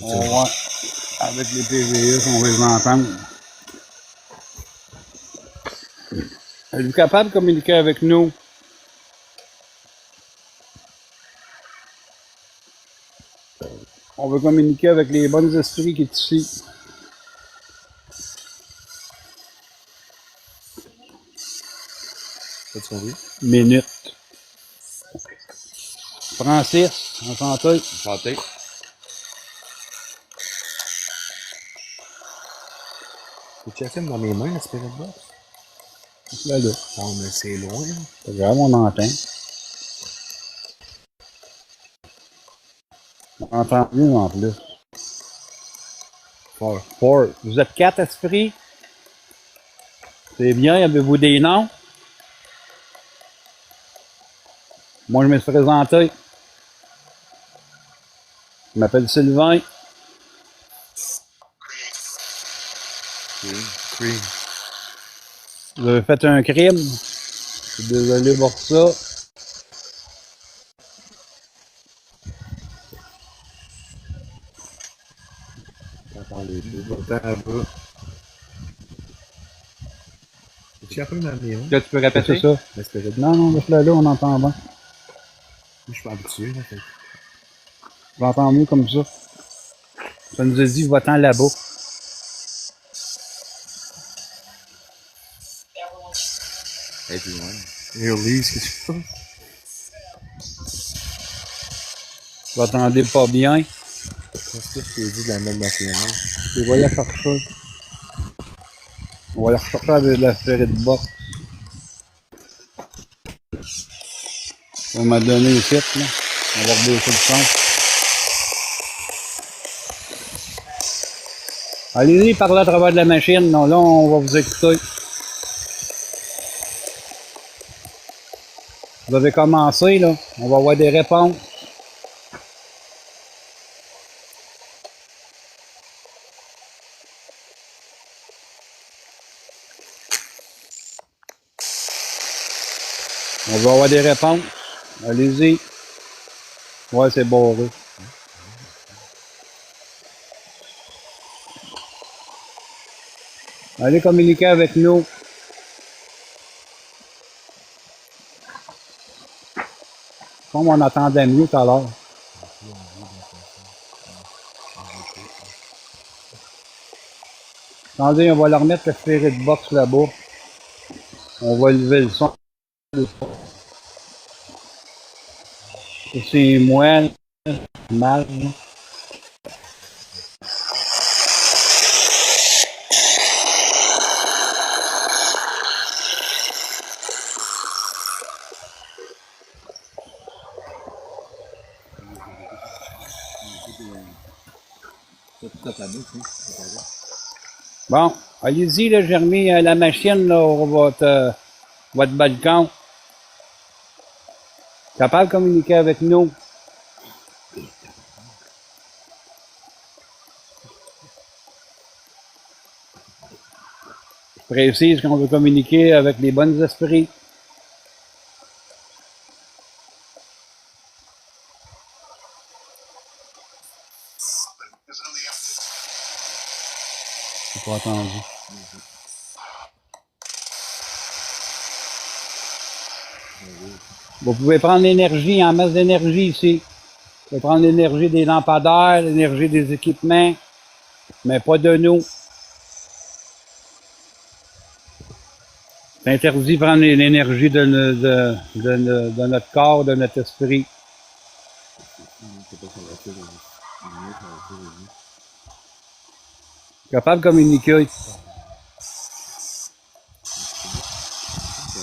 On va, avec les PVS, on va les entendre. Êtes-vous capable de communiquer avec nous? On veut communiquer avec les bonnes esprits qui sont ici. T'as-tu compris? Minute. Francis, enchanté. Santé. Peux-tu la dans mes mains, la spirit box? Là, là. Oh, mais c'est loin, là. C'est grave, on entend. On entend mieux en plus. Fort. Fort. Vous êtes 4 esprits? C'est bien, avez-vous des noms? Moi, je me suis présenté. Je m'appelle Sylvain. Cream. Vous avez fait un crime. Je suis désolé pour ça. J'entends les deux. J'entends un peu. Tu as peu dans mes mains? Là, tu peux répéter ça? La spirit box. Non, non, laisse-le là, on entend bien. Je suis pas habitué, là. J'entends mieux comme ça. Ça nous a dit, va-t'en là-bas. Et puis, ouais. Release, qu'est-ce que tu fais? Vous entendez pas bien. Qu'est-ce que je t'ai dit de la mettre dans tes mains? Je vais la chercher. On va la rechercher avec la ferrée de box. On m'a donné le site, là. On va rebaisser le son. Allez-y, parlez à travers de la machine. Non, là, on va vous écouter. Vous avez commencé, là. On va avoir des réponses. On va avoir des réponses. Allez-y. Ouais, c'est barré. Allez communiquer avec nous. Comme on attendait mieux tout à l'heure. Attendez, on va leur remettre le ferré de box là-bas. On va lever le son. C'est moelle, mal. Là. Bon, allez-y, là, j'ai remis la machine là, au votre balcon. Capable de communiquer avec nous. Je précise qu'on veut communiquer avec les bons esprits. C'est pas entendu. Vous pouvez prendre l'énergie, en masse d'énergie ici. Vous pouvez prendre l'énergie des lampadaires, l'énergie des équipements, mais pas de nous. C'est interdit de prendre l'énergie de notre corps, de notre esprit. C'est pas traverser les traverser les yeux. Capable de communiquer.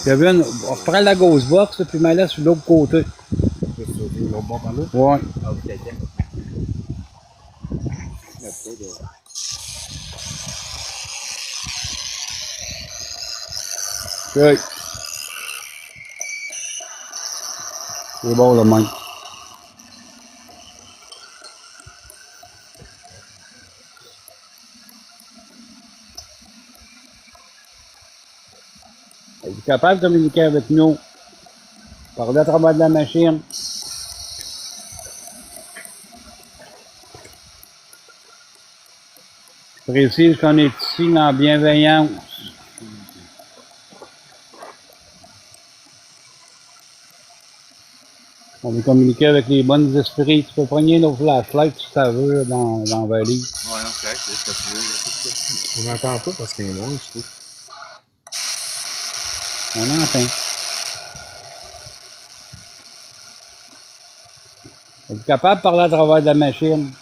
Kevin, on reprend la ghost box, puis mets la sur l'autre côté. L'autre bord par là? Ouais. Ah, ok, ok. OK. C'est bon, le même. Êtes-vous capable de communiquer avec nous? Parler à travers de la machine. Je précise qu'on est ici en bienveillance. On veut communiquer avec les bonnes esprits. Tu peux prendre nos flashlights si tu veux dans la valise. Ouais, non, c'est correct, c'est ce que tu veux. On n'entend pas parce qu'il est loin, je trouve. On entend. Êtes-vous capable de parler à travers de la machine?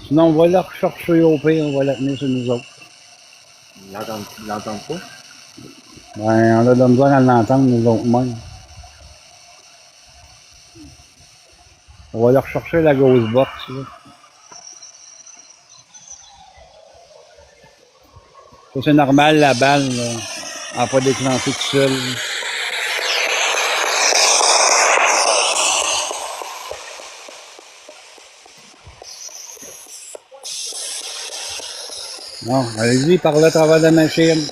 Sinon, on va la rechercher au pire, on va la tenir sur nous autres. Ils l'entendent pas? Ben, on a de la misère à l'entendre, nous autres mêmes. On va aller rechercher la ghost box, là. Ça, c'est normal, la balle, là. Elle n'a pas déclenché tout seul. Non, allez-y, parlez à travers la machine.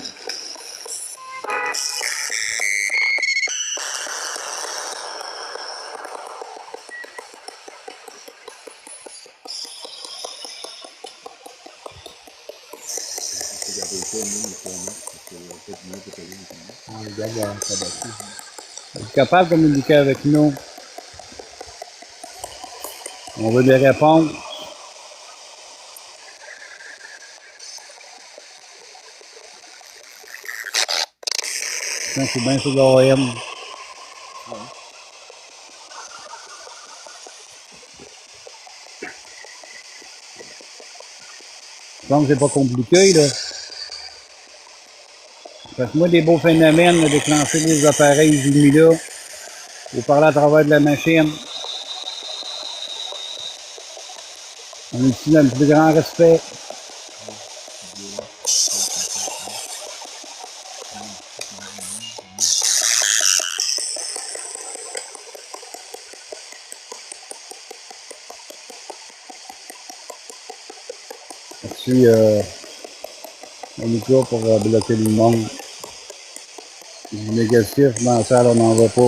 Êtes-vous capable de communiquer avec nous? On veut des réponses. Non, c'est bien sur l'OM. Donc, c'est pas compliqué, là. Faites-moi des beaux phénomènes, là, déclencher des appareils Zumi-là. Vous parlez à travers de la machine. On est ici dans le plus grand respect. Là-dessus, on est là pour bloquer le monde. Du négatif, dans la salle, on n'en va pas.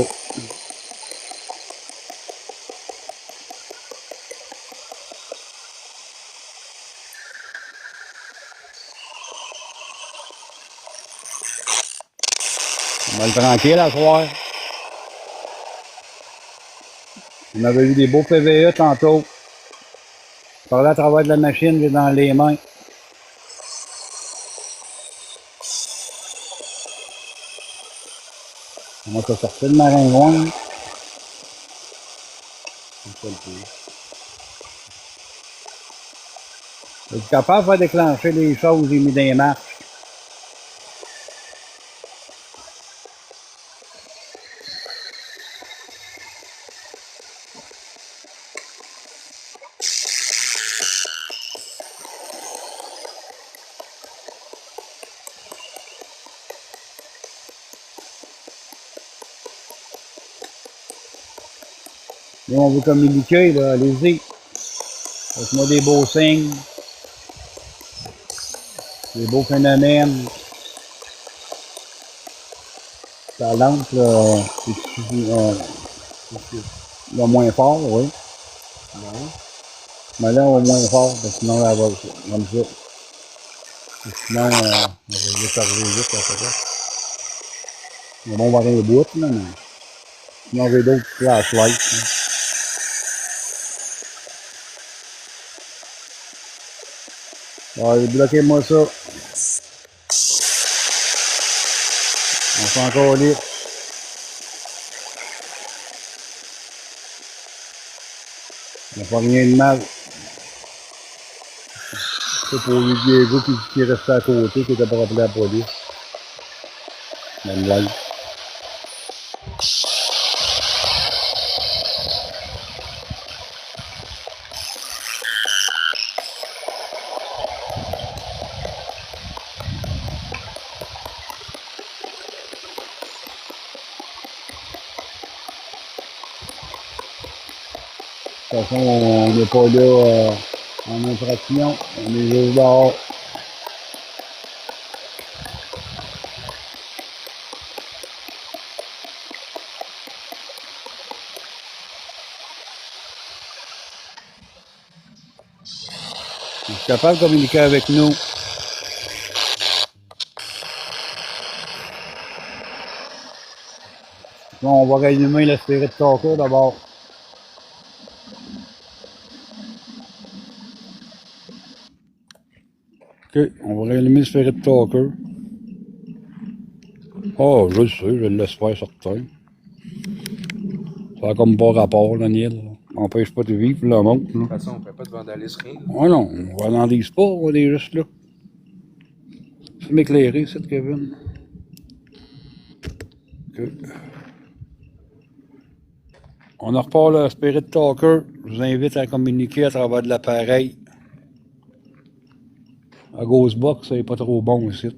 On va être tranquille à soir. On avait eu des beaux PVE tantôt. Parler à travers de la machine, j'ai dans les mains. On va sortir le maringouin. Êtes-vous capable de faire déclencher les choses et mis des marches? Nous, on veut communiquer, là, allez-y. Faites-moi des beaux signes. Des beaux phénomènes. La lampe, là, c'est le moins fort, oui. Non. Mais là, au moins fort, parce que sinon, elle va comme ça. Et sinon, on va décharger vite, là, ça fait. Mais bon, on va rien bout, là, mais sinon, j'ai d'autres flashlights, là. Allez, bloquez-moi ça. C'est encore libre. Il n'y a pas rien de mal. C'est pour les Diego qui restait à côté, qui était pas rappelé à la police. Même là. De toute façon, on n'est pas là en infraction, on est juste dehors. Ils sont capables de communiquer avec nous. Bon, on va réanimer le Spirit Talker d'abord. Ok, on va réanimer le Spirit Talker. Oh, je le sais, je le laisse faire certain. Ça a comme pas rapport, Daniel. Empêche pas de vivre, le montre. De toute façon, on ne fait pas de vandalisme, rien. Oh non, on vandalise pas, on est juste là. Tu peux m'éclairer, c'est Kevin? Ok. On repart le Spirit Talker. Je vous invite à communiquer à travers de l'appareil. À Ghostbox, ça n'est pas trop bon ici.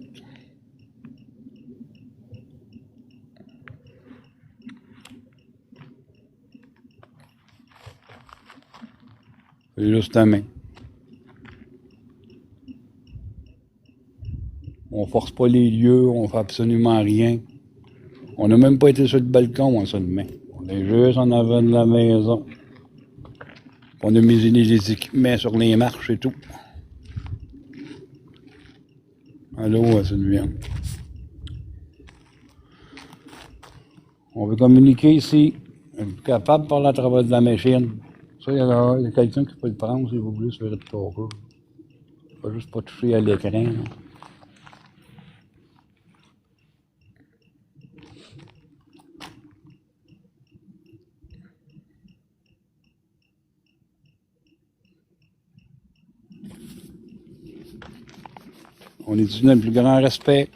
C'est juste ta main. On force pas les lieux, on fait absolument rien. On n'a même pas été sur le balcon en ça demain. On est juste en avant de la maison. On a mis les équipements sur les marches et tout. Allô, Sylviane. On veut communiquer ici. Êtes-vous capable de parler à travers de la machine? Ça, il y a quelqu'un qui peut le prendre si vous voulez sur le talker. Faut juste pas toucher à l'écran. Là. On est dans le plus grand respect.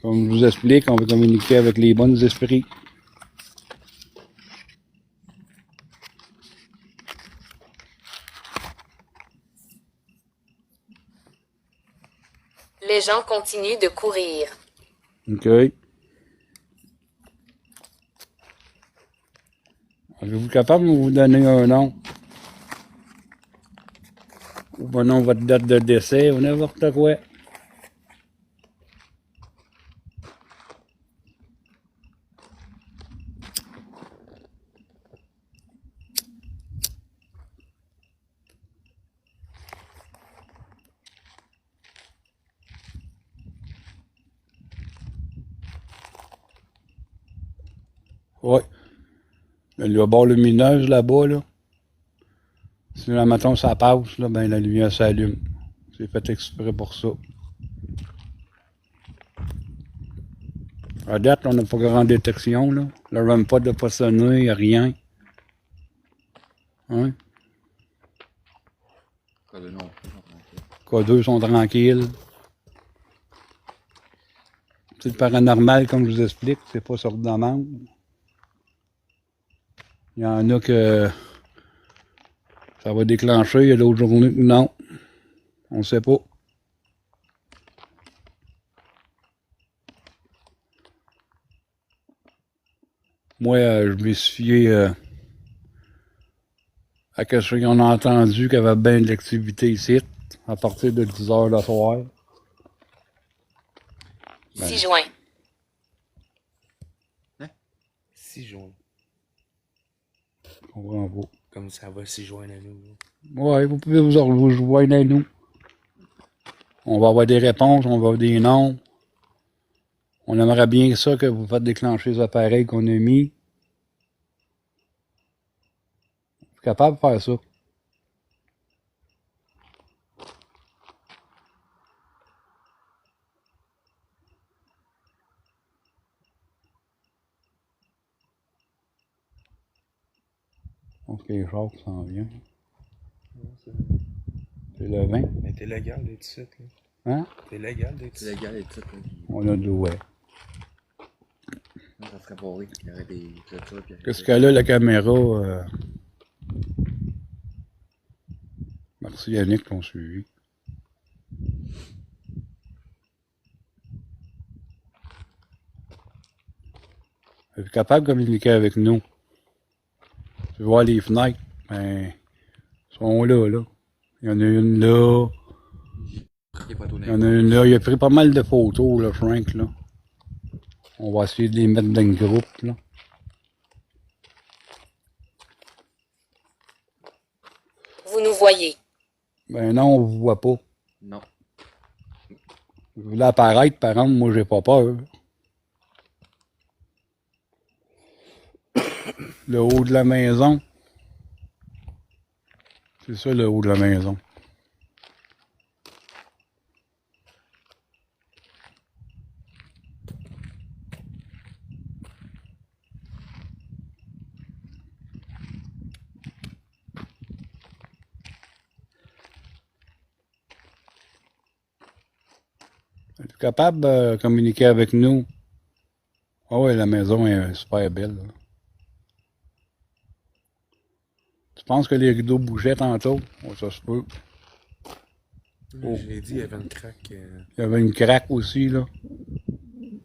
Comme je vous explique, on veut communiquer avec les bons esprits. Les gens continuent de courir. OK. Êtes-vous capable de vous donner un nom? Ou un nom, votre date de décès, ou n'importe quoi. Ouais. Le bord lumineuse là-bas, là. Si la matin ça passe, là, ben la lumière s'allume. C'est fait exprès pour ça. À date, on n'a pas grande détection, là. Le REM-pod n'a pas sonné, il n'y a rien. Hein? K2 sont tranquilles. C'est le paranormal, comme je vous explique, c'est pas sur demande. Il y en a que ça va déclencher, il y a d'autres journées que non. On ne sait pas. Moi, je me suis fié à quelque chose qu'on a entendu qu'il y avait bien de l'activité ici, à partir de 10 h le soir. 6 juin. 6 juin. Je comprends pas. Comme ça va 6 juin à nous. Ouais, vous pouvez vous rejoindre à nous. On va avoir des réponses, on va avoir des noms. On aimerait bien ça que vous faites déclencher les appareils qu'on a mis. Vous êtes capable de faire ça. Donc les chars qui s'en viennent. C'est le 20. Mais t'es légal d'être ici, là. Hein? T'es légal d'être C'est ici. légal et tout. Là, puis, On a de ouais. ça serait pas vrai. Il y aurait des clôtures. Puis Qu'est-ce qu'elle a la caméra? Merci Yannick qui ont suivi. Êtes-vous capable de communiquer avec nous? Tu vois les fenêtres, ben, sont là, là. Il y en a une là. Il y a pas tout Il y en a une là. Il a pris pas mal de photos, là, Frank, là. On va essayer de les mettre dans le groupe, là. Vous nous voyez. Ben non, on vous voit pas. Non. Vous voulez apparaître, par exemple, moi j'ai pas peur. Le haut de la maison. C'est ça le haut de la maison. Êtes-vous capable de communiquer avec nous? Ah ouais, la maison est super belle. Là. Tu penses que les rideaux bougeaient tantôt? Ouais, ça se peut. Oh. J'ai dit, il y avait une craque. Il y avait une craque aussi, là. Il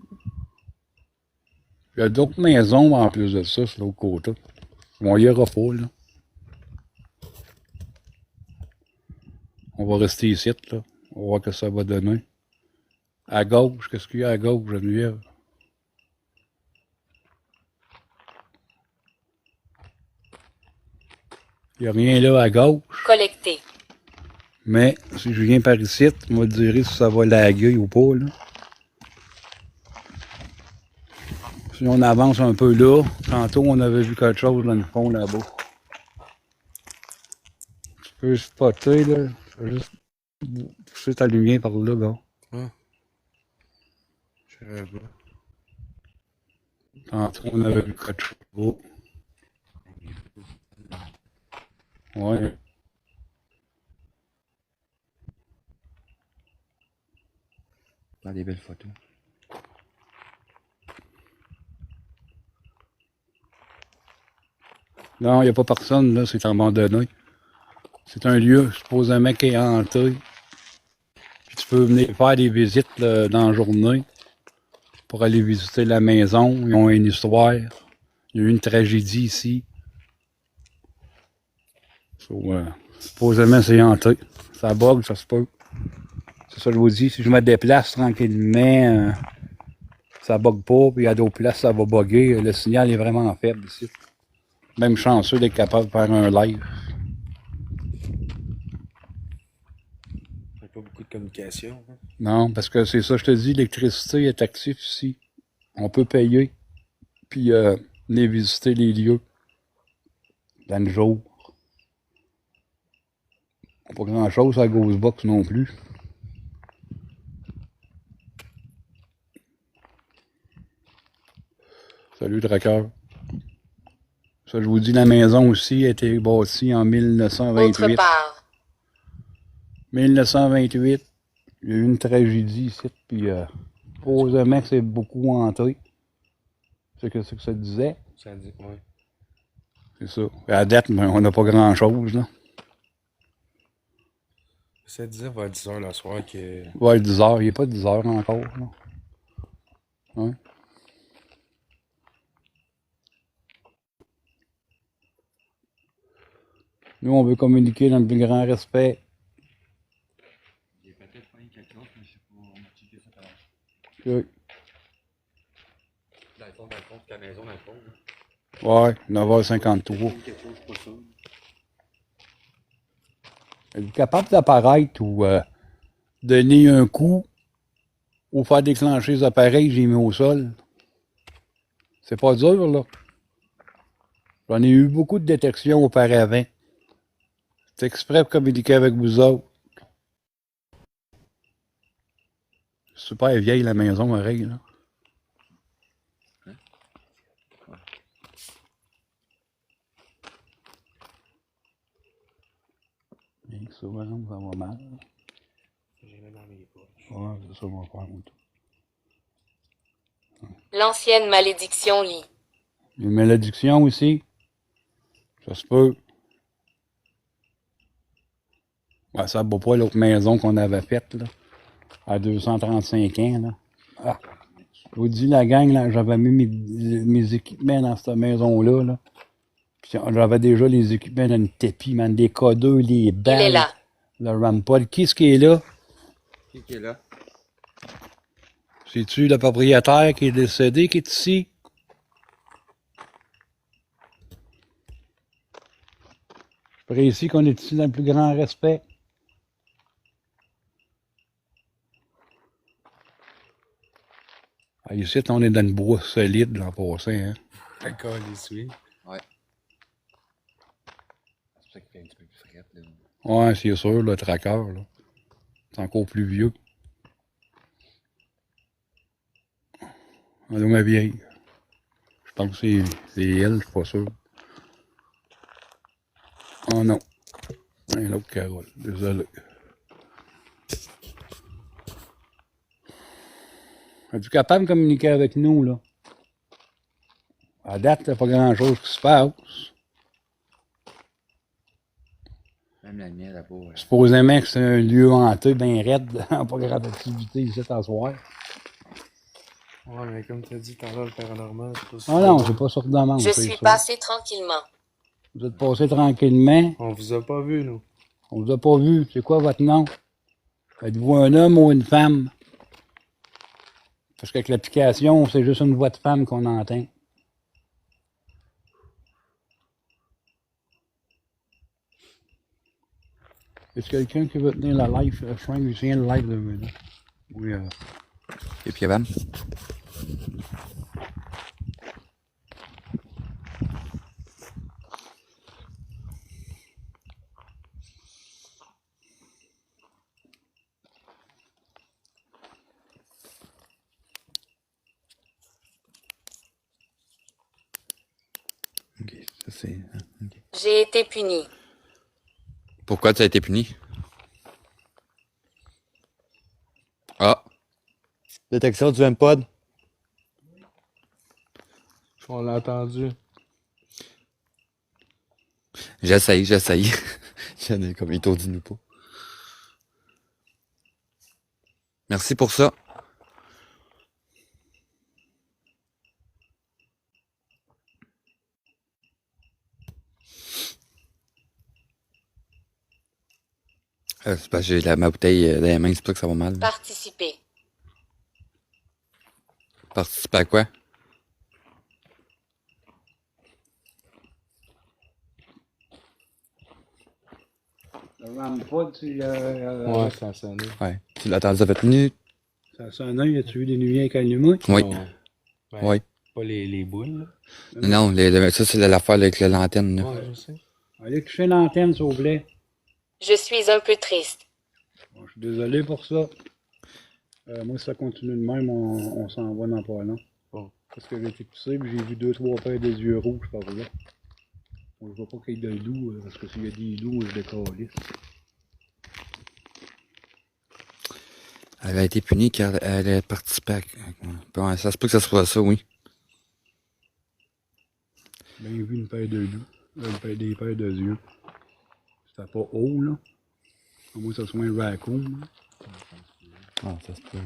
y a d'autres maisons en plus de ça, sur l'autre côté. On y ira pas, là. On va rester ici, là. On va voir ce que ça va donner. À gauche, qu'est-ce qu'il y a à gauche, Geneviève? Il n'y a rien là à gauche. Collecter. Mais si je viens par ici, on va dire si ça va laguer ou pas, là. Si on avance un peu là, tantôt on avait vu quelque chose dans le fond là-bas. Tu peux spotter, là. Je vais juste pousser ta lumière par là, gars. Je savais pas. Tantôt on avait vu quelque chose. Ouais. Dans des belles photos. Non, il n'y a pas personne, là, c'est abandonné. C'est un lieu, supposément, qui est hanté. Puis tu peux venir faire des visites là, dans la journée pour aller visiter la maison. Ils ont une histoire. Il y a eu une tragédie ici. Supposément, c'est hanté. Ça bug, ça se peut. C'est ça que je vous dis. Si je me déplace tranquillement, ça bug pas. Puis à d'autres places, ça va bugger. Le signal est vraiment faible ici. Même chanceux d'être capable de faire un live. Il n'y a pas beaucoup de communication. Hein. Non, parce que c'est ça, je te dis, l'électricité est active ici. On peut payer, puis aller visiter les lieux dans le jour. Pas grand-chose à Ghostbox non plus. Salut, Tracker. Ça, je vous dis, la maison aussi a été bâtie en 1928. Autre part. 1928, il y a eu une tragédie ici, puis supposément que c'est beaucoup hanté. C'est que ça disait. Ça dit, ouais. C'est ça. À date, ben, on n'a pas grand-chose, là. Ça disait vers 10h le soir que. Ouais, 10 heures. Il n'est pas 10 heures encore, là. Ouais. Nous, on veut communiquer dans le plus grand respect. Il y a peut-être pas quelque chose, mais je sais pas. On a checké ça par là. Ok. Dans le fond, c'est la maison, dans le fond. Là. Ouais, 9h53. Quelque chose, je suis pas sûr. Êtes-vous capable d'apparaître ou donner un coup ou faire déclencher les appareils que j'ai mis au sol? C'est pas dur, là. J'en ai eu beaucoup de détections auparavant. C'est exprès pour communiquer avec vous autres. Super vieille la maison, pareil, là. Et souvent, ça va mal. J'ai mis dans mes poches. Ouais, c'est ça, mon frère. L'ancienne malédiction lit. Une malédiction aussi. Ça se peut. Ouais, ça ne bat pas l'autre maison qu'on avait faite, là. À 235 ans, là. Ah. Je vous dis, la gang, là, j'avais mis mes équipements dans cette maison-là, là. Puis j'avais déjà les équipements dans le tapis, man, les codeurs, les Il est balles, là. le rampol. Qui est-ce qui est là? Qui est là? C'est-tu le propriétaire qui est décédé qui est ici? Je précise qu'on est ici dans le plus grand respect. Ah, ici, on est dans une bois solide, là, en passant, hein. D'accord, les suies. Ouais. C'est pour ça qu'il fait un petit peu plus frais, là. Ouais, c'est sûr, le traqueur, là. C'est encore plus vieux. Allô, ma vieille. Je pense que c'est elle, je suis pas sûr. Oh non. Un autre Carole. Désolé. Es-tu capable de communiquer avec nous, là? À date, il n'y a pas grand-chose qui se passe. Même la lumière là-bas. Supposément que c'est un lieu hanté, bien raide, pas grande activité ici à soir. Ouais, mais comme tu as dit tout à l'heure, le paranormal, c'est pas Ah non, c'est pas sur demande. Je c'est suis sûr. passé tranquillement. Vous êtes passé tranquillement. On vous a pas vu, nous. On vous a pas vu. C'est quoi votre nom? Êtes-vous un homme ou une femme? Parce qu'avec l'application, c'est juste une voix de femme qu'on entend. Est-ce quelqu'un qui veut tenir la live? Frank, je viens le live de oui, Et puis, Evan? Ok, ça c'est. Ok. J'ai été puni. Pourquoi tu as été puni? Ah! Détection du M-Pod. On l'a entendu. J'essaye. J'en ai comme il dit nous pas. Merci pour ça. C'est parce que j'ai ma bouteille dans les mains, c'est pour ça que ça va mal. Participer. Participer à quoi? Le rampod, tu Ouais, ça a sonné. Ouais. Tu l'attends, ça fait tenue? ça sonne, y a-tu eu des lumières allumées? Oui. Ouais. Ben, Oui. Pas les boules, là. Non, ça c'est l'affaire avec la lanterne. Là. Ouais, je sais. Allez toucher l'antenne, s'il vous plaît. Je suis un peu triste. Bon, je suis désolé pour ça. Moi, si ça continue de même, on s'en va dans pas long. Bon. Parce que j'ai été poussé, puis j'ai vu 2-3 paires des yeux rouges par là. Bon, je vois pas qu'il y ait de loups, parce que s'il y a des loups, je les calisse. Elle avait été punie car elle a participé à... Bon, ça se peut que ça soit ça, oui. Ben, j'ai vu une paire de loups. Des paires de yeux. C'était pas haut, là. À moins que ça soit un raccoon. Là. Ah, ça se peut.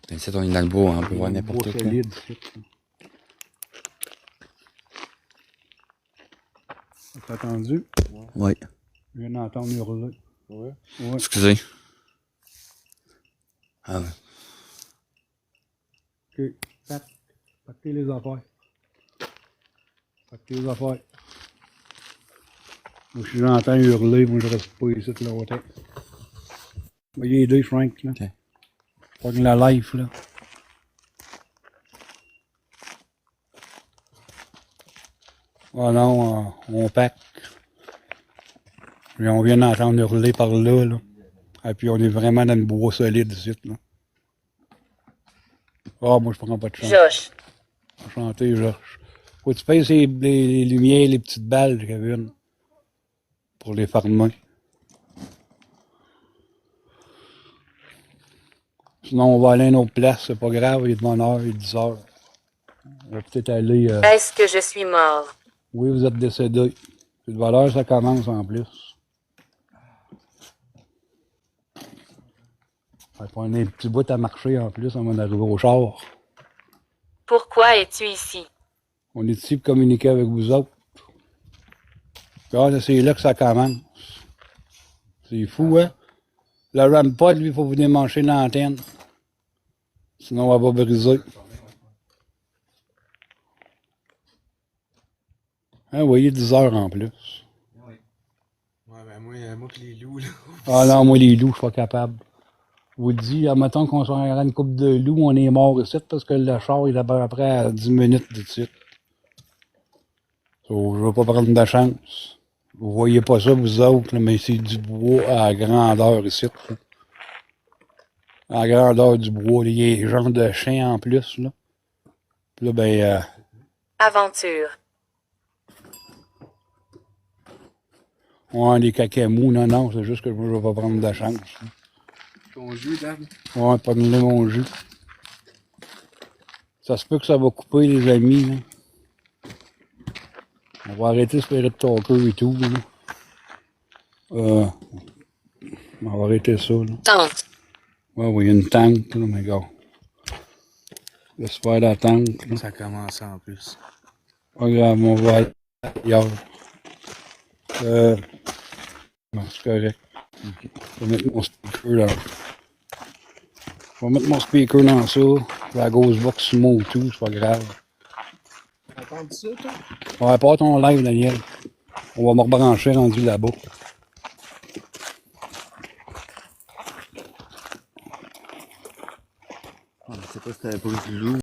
Ben, c'est on est dans le bois, hein, on peut voir n'importe quoi. Solide, t'as entendu? Oui. Je viens d'entendre hurler. Ouais. Ouais. Excusez. Ah ouais. Ok. Pactez les affaires. Pactez les affaires. Moi, si j'entends hurler, moi, je reste pas ici de longtemps. Voyez les deux, Frank, là. Ok. Pas que la life, là. Ah non, on pack. Puis on vient d'entendre hurler par là, là. Et puis on est vraiment dans une bois solide ici, là. Ah, moi, je prends pas de chance. Josh. Enchanté, Georges. Faut que tu payes les lumières, les petites balles, Kevin. Pour les farmer. Sinon, on va aller à une autre place, c'est pas grave, il est de bonne heure, il est 10 heures. On va peut-être aller... Est-ce que je suis mort? Oui, vous êtes décédé. C'est de valeur, ça commence en plus. On a un petit bout à marcher en plus avant d'arriver au char. Pourquoi es-tu ici? On est ici pour communiquer avec vous autres. Ah, c'est là que ça commence. C'est fou, hein? Le Rampod, lui, il faut vous démancher l'antenne. Sinon, elle va briser. Ah oui, il est 10 heures en plus. Ouais, ben moi pis les loups, là. Ah non, moi, les loups, je suis pas capable. Je vous le dis, admettons qu'on soit à une coupe de loups, on est mort ici parce que le char, il est à peu près à 10 minutes d'ici. So, je vais pas prendre de chance. Vous voyez pas ça, vous autres, là, mais c'est du bois à grandeur ici. Là. À grandeur du bois, là, il y a des gens de chiens en plus. Là, puis là ben, Aventure. on a des cacamous. Non, c'est juste que je vais pas prendre de chance. Là. Ton jus, Dad. Ouais, pas de mon jus. Ça se peut que ça va couper, les amis. Là. On va arrêter Spirit Talker et tout. Là. On va arrêter ça. Là. Tente. Ouais, oui, il y a une tente, là, mais gars. Laisse faire la tente. Là. Ça commence en plus. Pas grave, on va aller ailleurs. Non, c'est correct. Je vais mettre mon speaker là. Je vais mettre mon speaker dans ça. La Ghostbox Sumo tout, c'est pas grave. T'as entendu ça, toi? On va pas ton live, Daniel. On va me rebrancher rendu là-bas. Je sais pas si t'avais pas vu le loup.